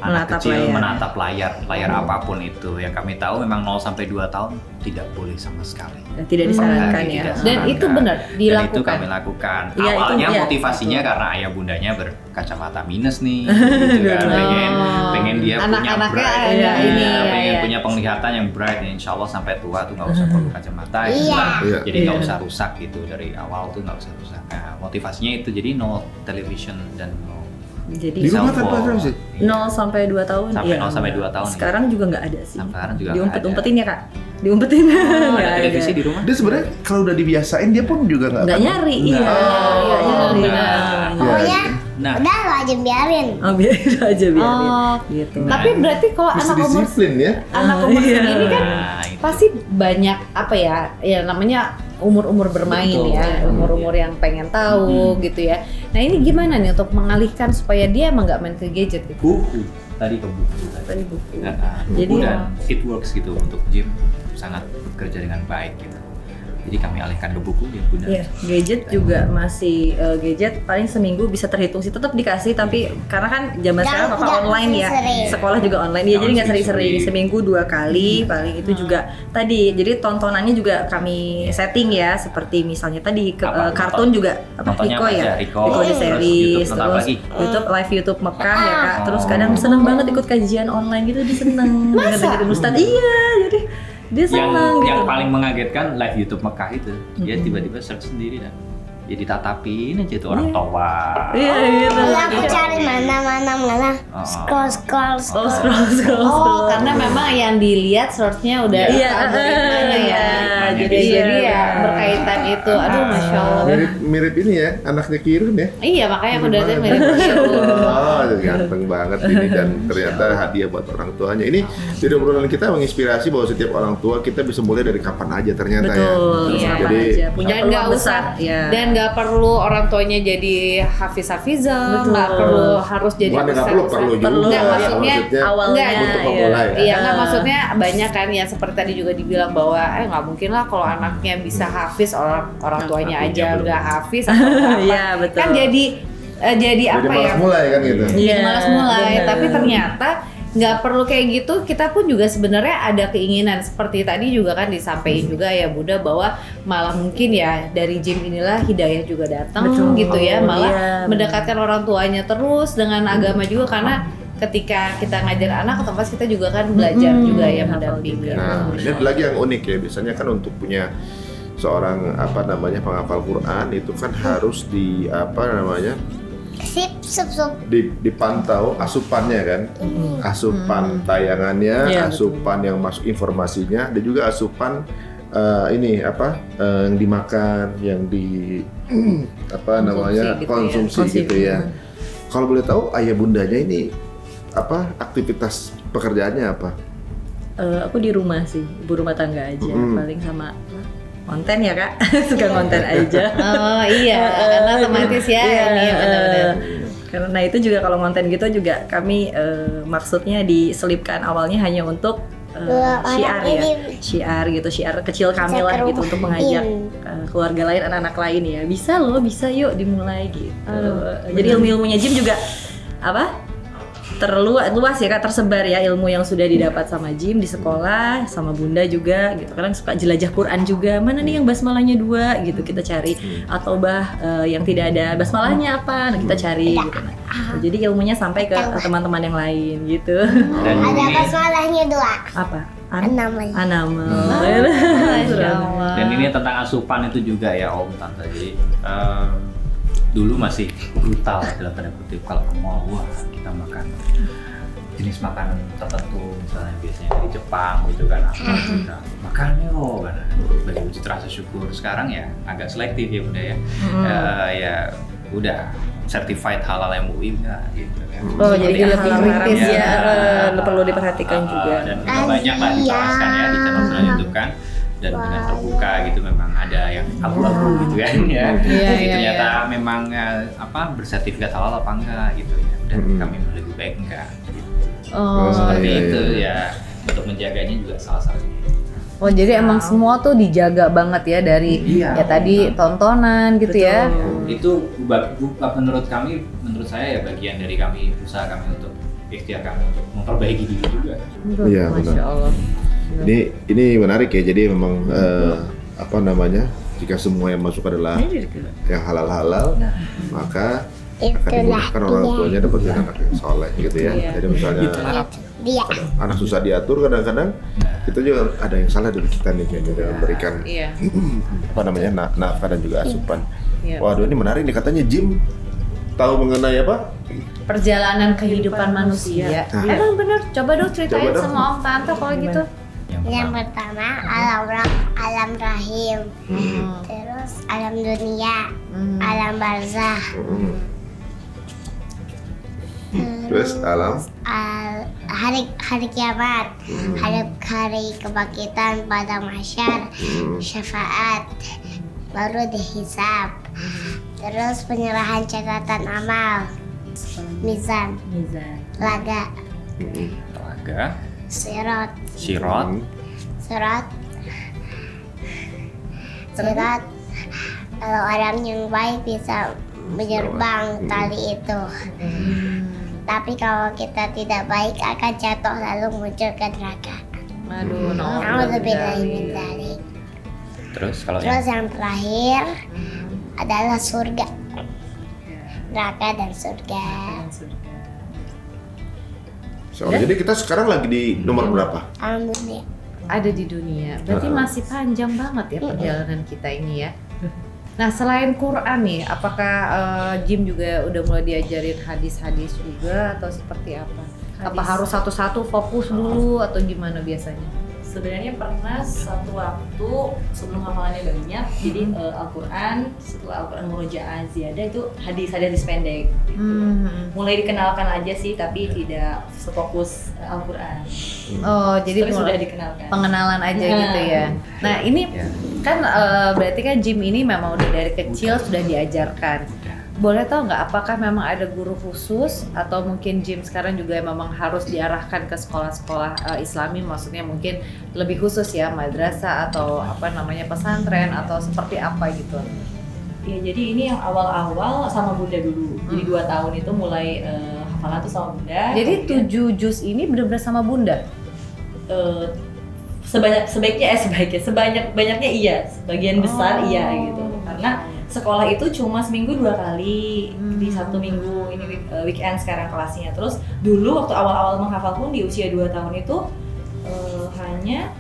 anak kecil menatap layar apapun itu. Yang kami tahu memang 0 sampai 2 tahun tidak boleh sama sekali. Dan tidak disarankan ya. Dan itu benar dilakukan. Dan itu kami lakukan. Ya, awalnya itu, motivasinya karena ayah bundanya berkacamata minus nih, gitu kan. Pengen dia punya bright, punya penglihatan yang bright. Insya Allah sampai tua tuh nggak usah perlu kacamata. Jadi nggak usah rusak gitu dari awal tuh, nggak usah rusak. Nah, motivasinya itu, jadi no television dan no. Jadi di rumah tanpa apa sih? 0 sampai 2 tahun. Sampai 0 sampai 2 tahun. Sekarang juga nggak ada sih. Sekarang juga diumpet-umpetin ya Kak. Diumpetin. Ada televisi di rumah. Dia sebenarnya kalau udah dibiasain dia pun juga nggak nyari. Pokoknya udah lo aja biarin. Biarin aja. Gitu. Tapi berarti kalau anak umur segini kan pasti banyak apa ya namanya umur-umur bermain. Betul. Ya, umur-umur yang pengen tahu gitu ya. Nah ini gimana nih untuk mengalihkan supaya dia emang nggak main ke gadget gitu? Tadi ke buku. Jadi dan it works gitu untuk Jim, sangat bekerja dengan baik gitu. Jadi kami alihkan ke buku ya Bunda. Iya, gadget juga masih gadget paling seminggu bisa terhitung sih, tetap dikasih, tapi karena kan zaman sekarang apa online ya, sekolah juga online ya, jadi nggak sering-sering, seminggu 2 kali paling. Itu juga tadi, jadi tontonannya juga kami setting ya, seperti misalnya tadi kartun juga Riko ya, Riko di series, terus YouTube live YouTube Mekah ya Kak, terus kadang seneng banget ikut kajian online gitu, dia seneng dengerin Ustadz. Iya, jadi dia senang gitu. Yang paling mengagetkan live YouTube Mekah itu, dia tiba-tiba search sendiri dan ya ditatapin aja tuh orang tua. Iya gitu. Aku cari mana scroll. Karena memang yang dilihat source-nya udah algoritmanya ya. Jadi ya berkaitan itu. Aduh, Masya Allah. Mirip ini ya, anaknya Kirun ya. Iya, makanya aku dari mirip Kirun. Ganteng banget ini, dan ternyata hadiah buat orang tuanya. Ini jadi obrolan kita menginspirasi bahwa setiap orang tua kita bisa mulai dari kapan aja ternyata. Betul, ya. Jadi punya nggak usah dan nggak perlu orang tuanya jadi hafiz-hafizah, nggak perlu harus jadi perlu juga. Nggak, maksudnya awalnya untuk memulai. Iya, nggak, maksudnya banyak kan ya, seperti tadi juga dibilang bahwa nggak mungkin lah kalau anaknya bisa hafiz, orang tuanya aja nggak hafiz atau apa. Iya, betul. Kan jadi apa ya? Malas mulai kan gitu. Jadi malas mulai, tapi ternyata nggak perlu kayak gitu. Kita pun juga sebenarnya ada keinginan seperti tadi juga kan disampaikan juga ya Bunda, bahwa malah mungkin ya dari gym inilah hidayah juga datang gitu ya, malah mendekatkan orang tuanya terus dengan agama juga, karena ketika kita ngajar anak otomatis kita juga kan belajar juga ya mendampingi. Nah, ini ada lagi yang unik ya, biasanya kan untuk punya seorang penghafal Quran itu kan harus dipantau asupannya kan, asupan tayangannya, asupan yang masuk informasinya, dan juga asupan yang dimakan, yang konsumsi gitu ya. Kalau boleh tahu ayah bundanya ini aktivitas pekerjaannya apa? Aku di rumah sih, ibu rumah tangga aja, paling sama konten ya Kak, suka konten aja. Oh iya, karena otomatis ya, ini benar-benar. Karena itu juga kalau konten gitu juga kami maksudnya diselipkan awalnya hanya untuk syiar kecil kami lah gitu, untuk mengajak keluarga lain, anak-anak lain ya, bisa yuk dimulai gitu. Jadi ilmu-ilmunya Jim juga luas ya Kak, tersebar ya ilmu yang sudah didapat sama Jim di sekolah, sama Bunda juga gitu. Kadang suka jelajah Quran juga, mana nih yang basmalahnya 2 gitu kita cari, atau yang tidak ada basmalahnya apa, kita cari gitu. Jadi ilmunya sampai ke teman-teman yang lain gitu. Ada basmalahnya 2. Apa? Anamal. Dan ini tentang asupan itu juga ya Om Tante. Jadi dulu masih brutal dalam tanda kutip, kalau ke mall kita makan jenis makanan tertentu, misalnya biasanya dari Jepang gitu kan, kita makan yuk kan, bagi wujud rasa syukur. Sekarang ya agak selektif ya Bunda ya, ya udah certified halal MUI enggak gitu kan. Jadi lebih kritis ya, perlu diperhatikan juga. Dan banyak lah dibahaskan ya di channel YouTube kan. Dan dengan terbuka gitu, memang ada yang abu-abu gitu kan ya. Jadi ternyata memang bersertifikat halal apa enggak gitu ya. Dan kami lebih baik enggak gitu. Seperti itu ya, untuk menjaganya juga salah satunya. Oh jadi emang semua tuh dijaga banget ya dari ya tadi tontonan gitu. Betul. Ya. Itu menurut saya ya bagian dari kami, usaha kami untuk ikhtiar kami untuk memperbaiki diri juga. Iya, Masya Allah. Ini menarik ya, jadi memang jika semua yang masuk adalah yang halal-halal, maka akan dimudahkan orang tuanya dapat anak yang soleh gitu ya. Jadi misalnya anak susah diatur, kadang-kadang kita juga ada yang salah dari kita nih kayaknya dalam memberikan nafkah dan juga asupan. Waduh, ini menarik nih, katanya Jim tahu mengenai perjalanan kehidupan manusia. Emang bener, coba dong ceritain sama Om Tante kalau gitu. Yang pertama alam rahim, terus alam dunia, alam barzah, terus alam hari kiamat, hari kebangkitan pada mahsyar, syafaat, baru dihisab, terus penyerahan catatan amal, mizan, laga, sirat. Kalau orang yang baik bisa menyerbang tali itu. Tapi kalau kita tidak baik akan jatuh lalu muncul ke neraka. Alhamdulillah. Terus yang terakhir adalah surga, neraka dan surga. Jadi kita sekarang lagi di nomor berapa? Alhamdulillah. Ada di dunia. Berarti masih panjang banget ya perjalanan kita ini ya. Nah selain Quran nih, apakah Jim juga udah mulai diajarin hadis-hadis juga atau seperti apa? Apa harus satu-satu fokus dulu atau gimana biasanya? Sebenarnya pernah satu waktu sebelum hafalannya banyak, jadi Al-Quran, setelah Al-Quran Murojaah Ziyadah itu hadis-hadis pendek gitu. Mulai dikenalkan aja sih, tapi tidak sefokus Al-Quran. Oh, jadi sudah dikenalkan. Pengenalan aja gitu ya. Nah ini kan berarti kan Jim ini memang udah dari kecil sudah diajarkan. Boleh tau nggak apakah memang ada guru khusus atau mungkin Jim sekarang juga memang harus diarahkan ke sekolah-sekolah Islami, maksudnya mungkin lebih khusus ya, madrasah atau pesantren atau seperti apa gitu? Ya jadi ini yang awal-awal sama Bunda dulu. Jadi 2 tahun itu mulai hafalan tuh sama bunda. Jadi 7 juz ini benar-benar sama bunda? Sebanyak-banyaknya iya, sebagian besar iya gitu. Karena sekolah itu cuma seminggu 2 kali di 1 minggu, ini weekend sekarang kelasnya. Terus dulu waktu awal-awal menghafal pun di usia 2 tahun itu hanya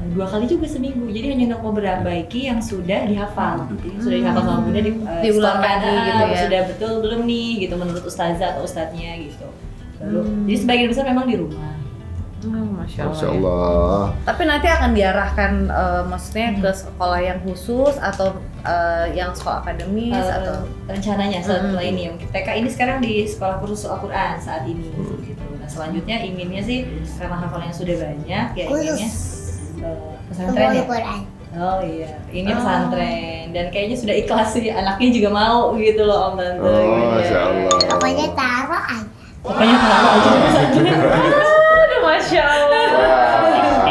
2 kali juga seminggu. Jadi hanya untuk memperbaiki yang sudah dihafal. Jadi sudah dihafal sama bunda diulang lagi gitu ya. Sudah betul belum nih gitu menurut ustazah atau ustadznya gitu. Jadi sebagian besar memang di rumah. Masya Masya Allah. Tapi nanti akan diarahkan maksudnya ke sekolah yang khusus atau yang sekolah akademis atau rencananya setelah ini yang TK ini sekarang di sekolah kursus Al-Quran saat ini gitu. Nah selanjutnya inginnya sih karena hafalannya sudah banyak ya inginnya pesantren ya. Oh iya, ini pesantren dan kayaknya sudah ikhlas sih anaknya juga mau gitu loh Om Tante. Oh, Masya Allah. Pokoknya taruh aja. Pokoknya taruh aja di pesantren. Aduh, Masya Allah.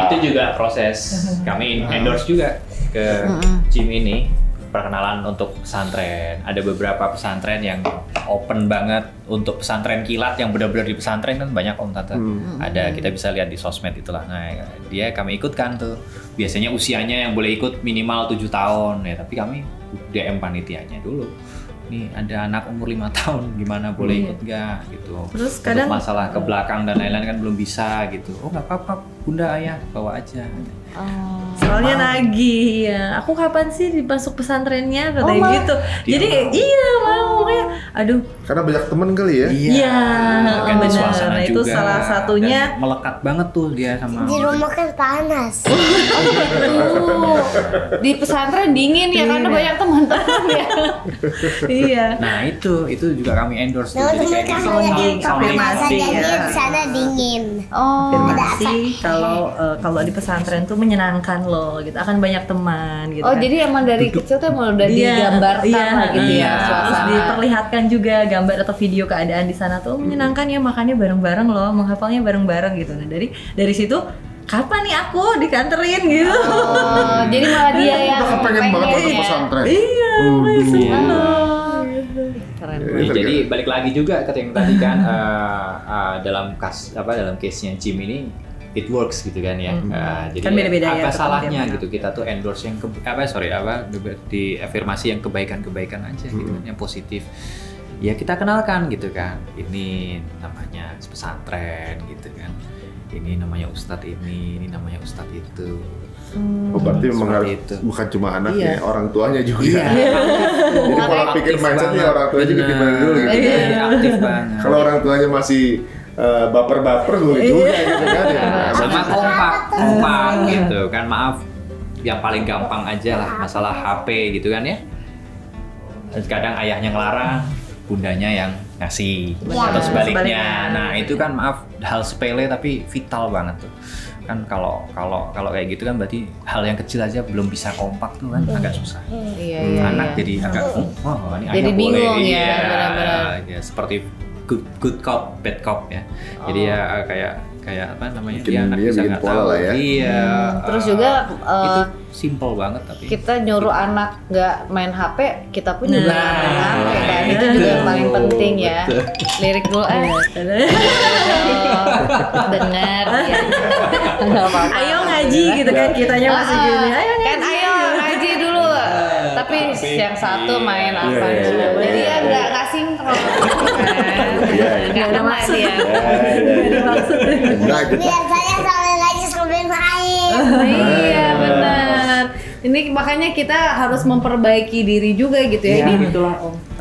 Itu juga proses kami endorse juga ke gym ini, perkenalan untuk pesantren. Ada beberapa pesantren yang open banget untuk pesantren kilat yang benar-benar di pesantren kan banyak Om Tante. Ada, kita bisa lihat di sosmed itulah. Nah, dia kami ikutkan tuh. Biasanya usianya yang boleh ikut minimal 7 tahun ya, tapi kami DM panitianya dulu. Nih ada anak umur 5 tahun gimana boleh ikut nggak gitu. Terus untuk kadang masalah ke belakang dan lain-lain kan belum bisa gitu. Oh nggak apa-apa bunda ayah bawa aja. soalnya nagih ya. Aku kapan sih masuk pesantrennya katanya gitu. Dia Jadi mau. iya mau kayak aduh. Karena banyak temen kali ya. Iya, kan benar. suasana Itu juga. salah satunya. Dan melekat banget tuh dia sama. Di rumah kan panas. Di pesantren dingin ya karena banyak teman-teman ya. Iya. Nah itu juga kami endorse tuh. Teman-teman Jadi kan kayak lagi gitu. pakai masa Afirmasi, jadi ya. di sana dingin. Oh. Afirmasi kalau di pesantren tuh menyenangkan loh gitu. Akan banyak teman gitu. Oh kan. jadi emang dari kecil tuh emang udah Iya, digambarkan iya, lah gitu iya. ya Terus suasana. diperlihatkan juga gambar atau video keadaan di sana tuh menyenangkan ya, makannya bareng-bareng loh, menghafalnya bareng-bareng gitu. Nah dari situ kapan nih aku dikanterin gitu. Oh, jadi malah dia yang Udah kepengen banget masuk ya. pesantren. Iya, Iya. Keren. Jadi balik lagi juga ke yang tadi kan dalam case-nya gym ini it works gitu kan ya. Jadi Kan beda-beda ya, apa salahnya tetap gitu kita tuh endorse yang di afirmasi yang kebaikan-kebaikan aja gitu kan, yang positif. Ya kita kenalkan gitu kan. Ini namanya pesantren gitu kan. Ini namanya ustadz ini namanya ustadz itu. Oh, berarti memang Seperti harus itu. bukan cuma anaknya, Iya. orang tuanya juga. Iya. Jadi pola pikir Aktif mindsetnya banget. orang tua juga Bener. gimana dulu gitu. Iya. Aktif banget. Kalau orang tuanya masih baper-baper gue juga gitu kan ya. Sama kompak gitu kan, maaf yang paling gampang aja lah masalah HP gitu kan ya. Kadang ayahnya ngelarang, bundanya yang ngasih atau sebaliknya. Nah itu kan maaf hal sepele tapi vital banget tuh. Kan kalau kayak gitu kan berarti hal yang kecil aja belum bisa kompak tuh kan agak susah. Iya. Anak jadi agak ini Jadi ayah bingung boleh. ya, Iya, benar-benar. ya, seperti good cop, bad cop ya. Jadi ya kayak apa namanya? Bikin Dia anak dia bisa bikin nggak pola tahu. lah ya. Iya. Terus juga itu simple banget tapi. kita nyuruh anak nggak main HP, kita pun juga Nah, nggak main HP kan. iya. Itu juga yang paling penting ya. Lirik dulu dengar ya. Nggak apa-apa. Ayo ngaji gitu kan, kitanya masih gini. Ayo Kan ayo ngaji dulu. Tapi yang satu main apa? Iya, iya, iya. Jadi ya nggak sinkron. Nggak ada maksud ya. Enggak gitu. Biasanya sambil lagi sambil main. Iya benar. Ini makanya kita harus memperbaiki diri juga gitu ya. Ini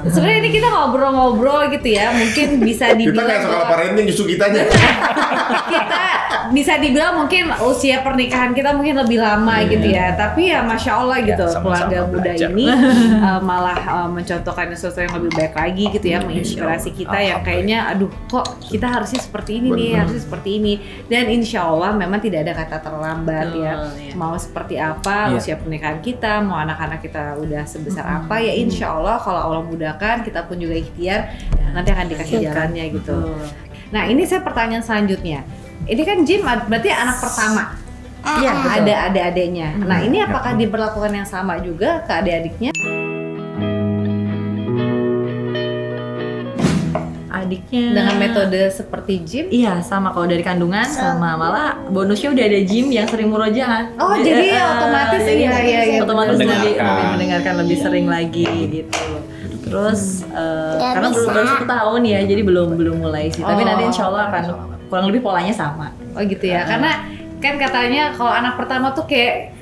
sebenarnya ini kita ngobrol-ngobrol gitu ya. Mungkin bisa Kita dibilang nggak suka bahwa parenting justru kitanya. kita bisa dibilang mungkin usia pernikahan kita mungkin lebih lama gitu ya. Tapi ya masya Allah gitu sama-sama keluarga muda belajar. ini malah mencontohkan sesuatu yang lebih baik lagi gitu ya, menginspirasi kita yang kayaknya aduh kok kita harusnya seperti ini nih, harusnya seperti ini. Dan insya Allah memang tidak ada kata terlambat ya. iya. Mau seperti apa Iya. usia pernikahan kita, mau anak-anak kita udah sebesar apa ya insya Allah kalau Allah mudahkan kita pun juga ikhtiar nanti akan dikasih jalannya gitu. Nah ini saya pertanyaan selanjutnya. Ini kan Jim berarti anak pertama. Iya, betul. Ada adik-adiknya. Nah ini apakah diperlakukan yang sama juga ke adik-adiknya? selanjutnya. Dengan metode seperti gym? Iya, sama kalau dari kandungan sama malah bonusnya udah ada gym yang sering murojaah. Oh, jadi otomatis jadi iya, otomatis lebih mendengarkan. mendengarkan lebih sering lagi gitu. Terus karena baru 1 tahun ya, jadi belum mulai sih. Tapi nanti insya Allah akan kurang lebih polanya sama. Oh gitu ya, karena kan katanya kalau anak pertama tuh kayak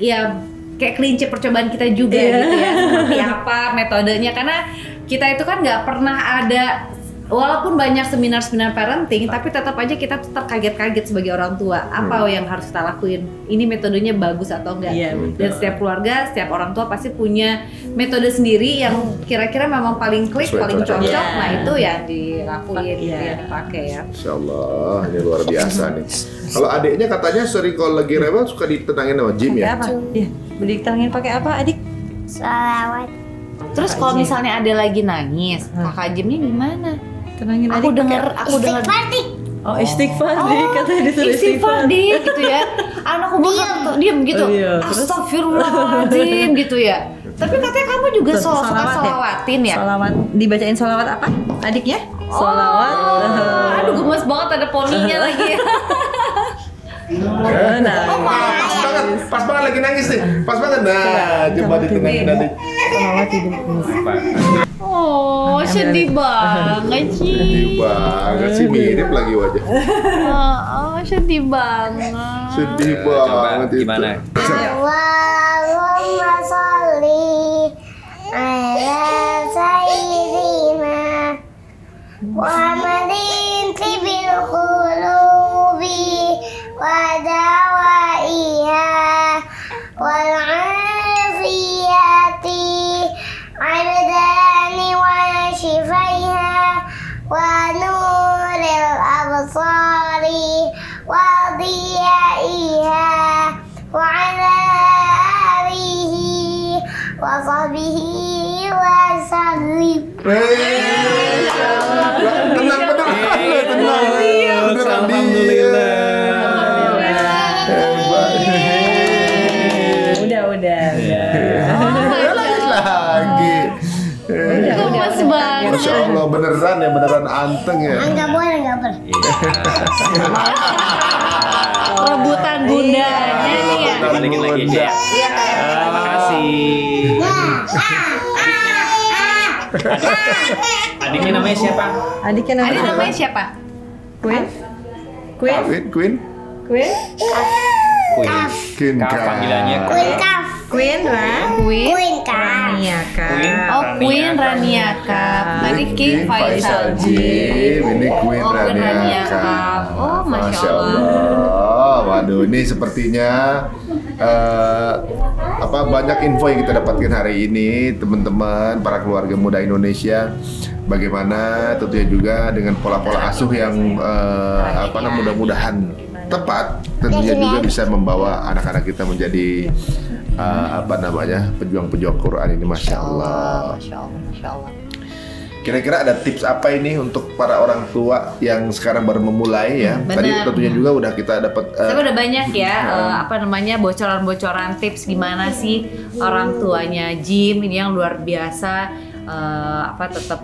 kelinci percobaan kita juga gitu ya, seperti apa metodenya, karena kita itu kan nggak pernah ada, walaupun banyak seminar-seminar parenting, tapi tetap aja kita tuh terkaget-kaget sebagai orang tua, apa yang harus kita lakuin, ini metodenya bagus atau enggak. Iya, Dan setiap keluarga, setiap orang tua pasti punya metode sendiri yang kira-kira memang paling klik, Sesuai paling cocok. cocok, Iya. nah itu yang dilakuin, gitu, Iya. yang dipakai ya. Insya Allah, ini luar biasa nih. Kalau adiknya katanya sering kalau lagi rewel suka ditenangin sama Jim Pakai ya? apa? Iya, beli tangan pakai apa, Adik? Salawat. Terus kalau misalnya ada lagi nangis, kakak Jimnya gimana? Tenangin Aku Adik. dengar Istighfar dik. Oh, istighfar dik, katanya disuruh istighfar dik gitu ya. Anakku diam gitu. Oh, iya. Terus? Astagfirullahaladzim gitu ya. Tapi katanya kamu juga suka Salawat ya? salawatin ya? Salawat, dibacain salawat apa? Adiknya? Salawat. Aduh gemes banget ada poninya lagi. Nah, Pas banget lagi nangis nih, pas banget. Nah, coba ditenangin adik. salawat hidup. Oh sedih banget sih. Sedih banget sih, mirip lagi wajah. Oh sedih banget. Sedih Coba banget itu. gimana? Allahumma sholli ala sayyidina Muhammadin tibil qulubi wa dawaiha wal afiyati abdani wa shifaiha wa nuril absari wa diyaiha wa ala alihi wa sahbihi wa sallim. Tenang beneran, tenang. Beneran Alhamdulillah. Hebat. Udah. Lagi. Gemes banget. Masya Allah, beneran ya, beneran anteng ya. Enggak boleh. Rebutan bundanya nih ya. Balikin lagi ya. Terima kasih. Adiknya namanya siapa? Adiknya Ada namanya namanya siapa? Queen? Queen. Queen? Queen Kak Kak. panggilannya Queen Kaf. Queen lah. Queen. Queen Kaf. Iya kan. Queen. Oh Queen Rania Cup. Tadi King Faisal Jim. Ini Queen Oh, Queen Rania Rania Cup. Cup. Oh, Masya Allah. Waduh, ini sepertinya banyak info yang kita dapatkan hari ini, teman-teman, para keluarga muda Indonesia. Bagaimana tentunya juga dengan pola-pola asuh yang mudah-mudahan tepat, tentunya juga bisa membawa anak-anak kita menjadi pejuang-pejuang Quran ini, Masya Allah. Masya Allah. Kira-kira ada tips apa ini untuk para orang tua yang sekarang baru memulai ya? Benar. Tadi tentunya juga udah kita dapat. Saya udah banyak ya bocoran-bocoran tips gimana sih orang tuanya Jim ini yang luar biasa tetap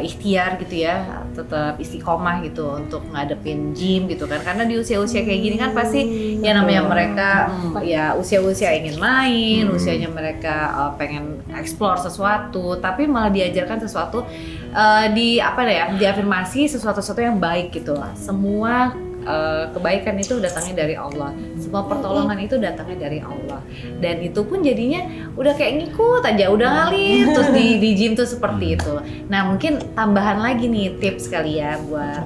ikhtiar gitu ya, tetap istiqomah gitu untuk ngadepin Jim gitu kan, karena di usia-usia kayak gini kan pasti ya namanya mereka ya usia-usia ingin main, usianya mereka pengen explore sesuatu, tapi malah diajarkan sesuatu diafirmasi sesuatu yang baik gitu. Semua kebaikan itu datangnya dari Allah, semua pertolongan itu datangnya dari Allah, dan itu pun jadinya udah kayak ngikut aja, udah ngalir terus di gym tuh seperti itu. Nah mungkin tambahan lagi nih tips kali ya buat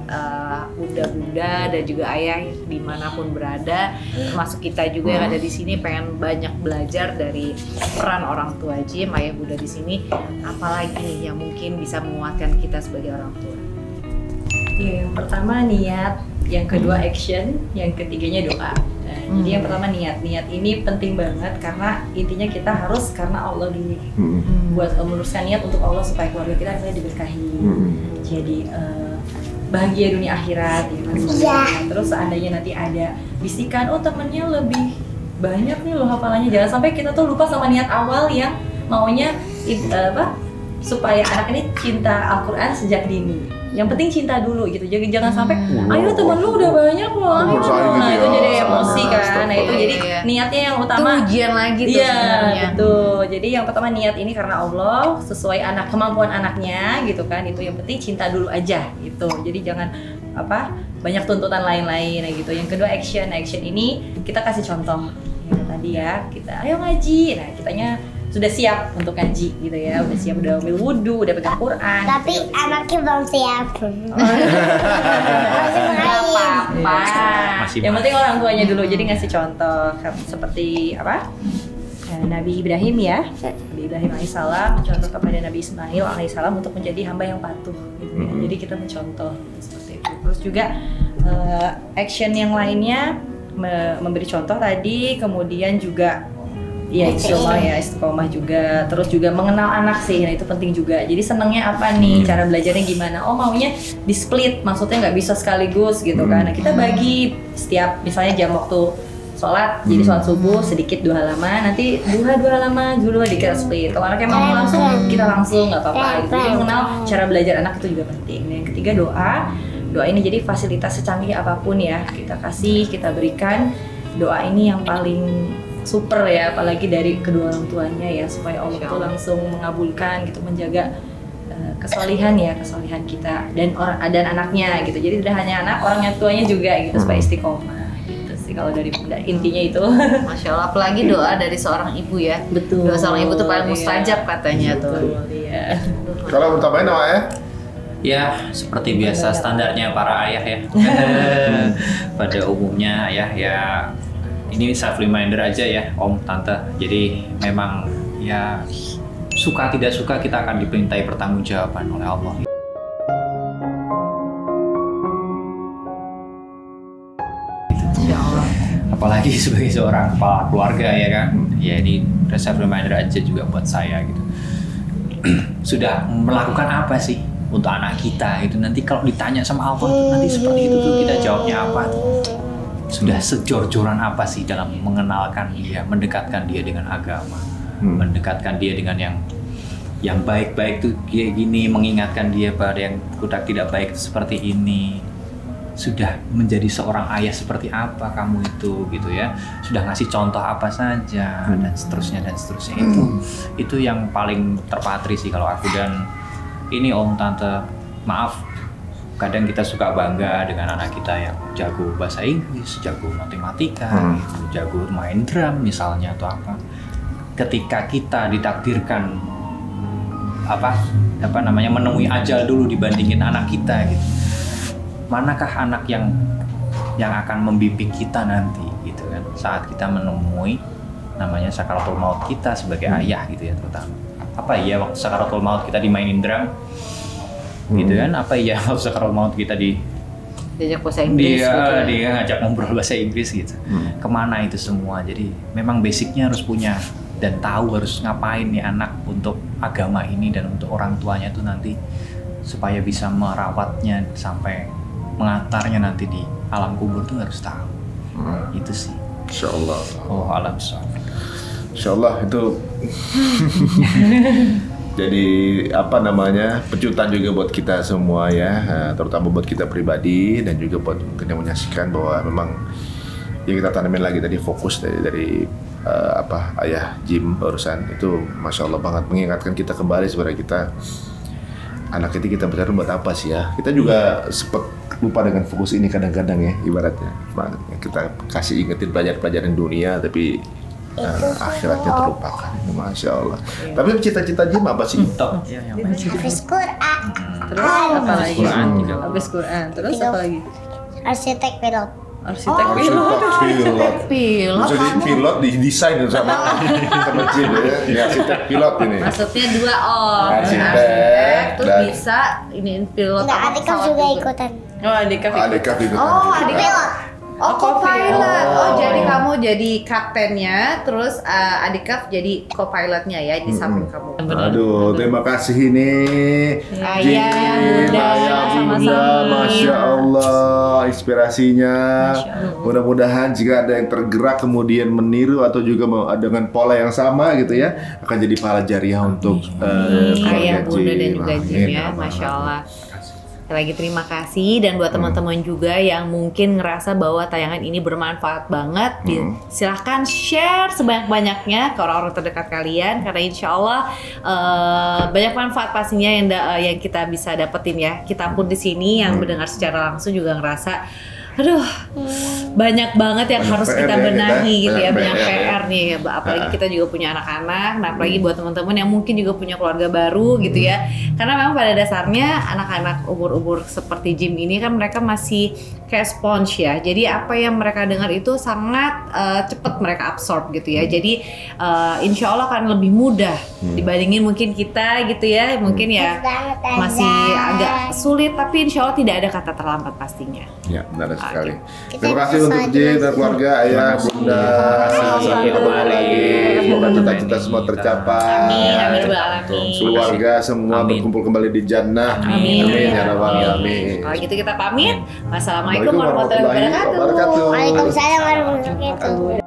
bunda-bunda dan juga ayah dimanapun berada, termasuk kita juga yang ada di sini pengen banyak belajar dari peran orang tua Jim, ayah bunda di sini, apalagi nih yang mungkin bisa menguatkan kita sebagai orang tua. Iya, yang pertama niat, yang kedua action, yang ketiganya doa. Nah, jadi yang pertama niat ini penting banget karena intinya kita harus karena Allah dulu buat meluruskan niat untuk Allah supaya keluarga kita akhirnya diberkahi. Jadi bahagia dunia akhirat ya kan. Terus seandainya nanti ada bisikan, oh temennya lebih banyak nih loh hafalannya, jangan sampai kita tuh lupa sama niat awal yang maunya supaya anak ini cinta Al-Quran sejak dini. Yang penting cinta dulu gitu. Jadi jangan sampai, ayo teman lu udah banyak loh, ayo. Nah itu jadi emosi kan. Nah itu jadi niatnya yang utama. Itu ujian lagi tuh sebenarnya. Iya betul. Jadi yang pertama niat ini karena Allah, sesuai kemampuan anaknya gitu kan. Itu yang penting cinta dulu aja gitu. Jadi jangan banyak tuntutan lain-lain gitu. Yang kedua action ini kita kasih contoh. Ya tadi ya kita ayo ngaji. Nah kitanya sudah siap untuk ngaji gitu ya, udah siap, udah ambil wudhu, udah pegang Quran. Tapi gitu. anaknya belum siap. Masih apa-apa. Yang penting orang tuanya dulu, jadi ngasih contoh seperti Nabi Ibrahim ya, Nabi Ibrahim alaihissalam mencontoh kepada Nabi Ismail alaihissalam untuk menjadi hamba yang patuh gitu ya. Jadi kita mencontoh seperti itu. Terus juga action yang lainnya memberi contoh tadi, kemudian juga ya istiqomah juga, terus juga mengenal anak sih, nah itu penting juga. Jadi senengnya apa nih, cara belajarnya gimana? Oh maunya di split, maksudnya nggak bisa sekaligus gitu kan. Nah kita bagi setiap misalnya jam waktu sholat, jadi sholat subuh sedikit 2 halaman, nanti duha 2 halaman, dulu kita split. Kalau anaknya mau langsung, kita langsung nggak apa-apa. Gitu. Jadi mengenal cara belajar anak itu juga penting. Nah, yang ketiga doa ini jadi fasilitas secanggih apapun ya kita kasih, kita berikan. Doa ini yang paling super ya, apalagi dari kedua orang tuanya ya, supaya Allah itu langsung mengabulkan gitu, menjaga kesolihan kita dan anaknya gitu. Jadi tidak hanya anak, orang tuanya juga gitu, supaya istiqomah gitu sih kalau dari intinya itu. Masya Allah, apalagi doa dari seorang ibu ya. Betul. Doa seorang ibu tuh paling mustajab katanya tuh. Iya. Kalau mau tambahin apa ya? Ya, seperti biasa standarnya para ayah ya. Pada umumnya ya ini self reminder aja ya Om, Tante. Jadi memang ya suka tidak suka kita akan diperintai pertanggungjawaban oleh Allah. Apalagi sebagai seorang kepala keluarga ya kan. Ya ini self reminder aja juga buat saya gitu. Sudah melakukan apa sih untuk anak kita itu, nanti kalau ditanya sama Allah itu nanti seperti itu tuh kita jawabnya apa tuh? Sudah sejor-joran apa sih dalam mengenalkan dia, mendekatkan dia dengan agama, mendekatkan dia dengan yang baik-baik tuh kayak gini, mengingatkan dia pada yang tidak baik seperti ini. Sudah menjadi seorang ayah seperti apa kamu itu gitu ya, sudah ngasih contoh apa saja dan seterusnya itu yang paling terpatri sih kalau aku. Dan ini Om, Tante, maaf kadang kita suka bangga dengan anak kita yang jago bahasa Inggris, jago matematika, gitu, jago main drum misalnya atau apa. Ketika kita ditakdirkan menemui ajal dulu dibandingin anak kita gitu. Manakah anak yang akan membimbing kita nanti gitu kan? Saat kita menemui namanya sakaratul maut kita sebagai ayah gitu ya terutama. Apa ya waktu sakaratul maut kita dimainin drum? Gitu kan, apa ya waktu sakaratul maut kita diajak bahasa Inggris dia ngajak ngobrol bahasa Inggris gitu. Kemana itu semua? Jadi memang basicnya harus punya dan tahu harus ngapain nih anak untuk agama ini dan untuk orang tuanya tuh nanti supaya bisa merawatnya sampai mengantarnya nanti di alam kubur tuh harus tahu. Itu sih. Insyaallah. Oh alam soal. Insyaallah itu jadi pecutan juga buat kita semua ya, terutama buat kita pribadi dan juga buat mungkin yang menyaksikan bahwa memang ya kita tanamin lagi tadi fokus dari ayah Jim barusan itu, masya Allah banget mengingatkan kita kembali sebenarnya kita anak kita besar buat apa sih ya. Kita juga sempat lupa dengan fokus ini kadang-kadang ya, ibaratnya kita kasih ingetin pelajaran dunia tapi akhiratnya terlupakan. Masya Allah. Tapi cita-cita Jim apa sih? Hafiz Quran. Terus apa lagi? Quran juga. Habis Quran. Terus apa lagi? Arsitek pilot. Arsitek Pilot. Bisa di pilot didesain sama Jim ya. Arsitek pilot ini. Maksudnya 2 orang. Arsitek terus bisa ini pilot. Enggak, Adikaf juga ikutan. Oh, Adikaf ikutan. Oh, Adikaf. Oh, co-pilot. Oh, jadi kamu jadi kaptennya, terus adik Kaf jadi co-pilotnya ya di samping kamu. Aduh, terima kasih nih. Ayah, Bunda, Bunda, Masya Allah, inspirasinya. Mudah-mudahan jika ada yang tergerak kemudian meniru atau juga dengan pola yang sama gitu ya, akan jadi pahala jariah untuk Ayah, Bunda dan juga Jim Amin. ya, Masya Allah. Lagi terima kasih, dan buat teman-teman juga yang mungkin ngerasa bahwa tayangan ini bermanfaat banget, silahkan share sebanyak-banyaknya ke orang-orang terdekat kalian, karena insya Allah banyak manfaat pastinya yang kita bisa dapetin ya. Kita pun di sini yang mendengar secara langsung juga ngerasa aduh, banyak banget yang harus kita benahi gitu ya, banyak PR nih. Apalagi kita juga punya anak-anak, nah apalagi buat teman-teman yang mungkin juga punya keluarga baru gitu ya. Karena memang pada dasarnya anak-anak umur-umur seperti Jim ini kan mereka masih kayak sponge ya. Jadi apa yang mereka dengar itu sangat cepat mereka absorb gitu ya. Jadi insya Allah akan lebih mudah dibandingin mungkin kita gitu ya. Mungkin ya masih agak sulit, tapi insya Allah tidak ada kata terlambat pastinya. Ya, benar sekali. Terima kasih untuk Jim dan keluarga, ayah, bunda. Sampai ketemu lagi. Semoga cita-cita semua tercapai. Amin, amin. Keluarga semua berkumpul kembali di jannah. Amin. Ya rabbal alamin. Kalau gitu kita pamit. Wassalamualaikum warahmatullahi wabarakatuh. Waalaikumsalam warahmatullahi wabarakatuh.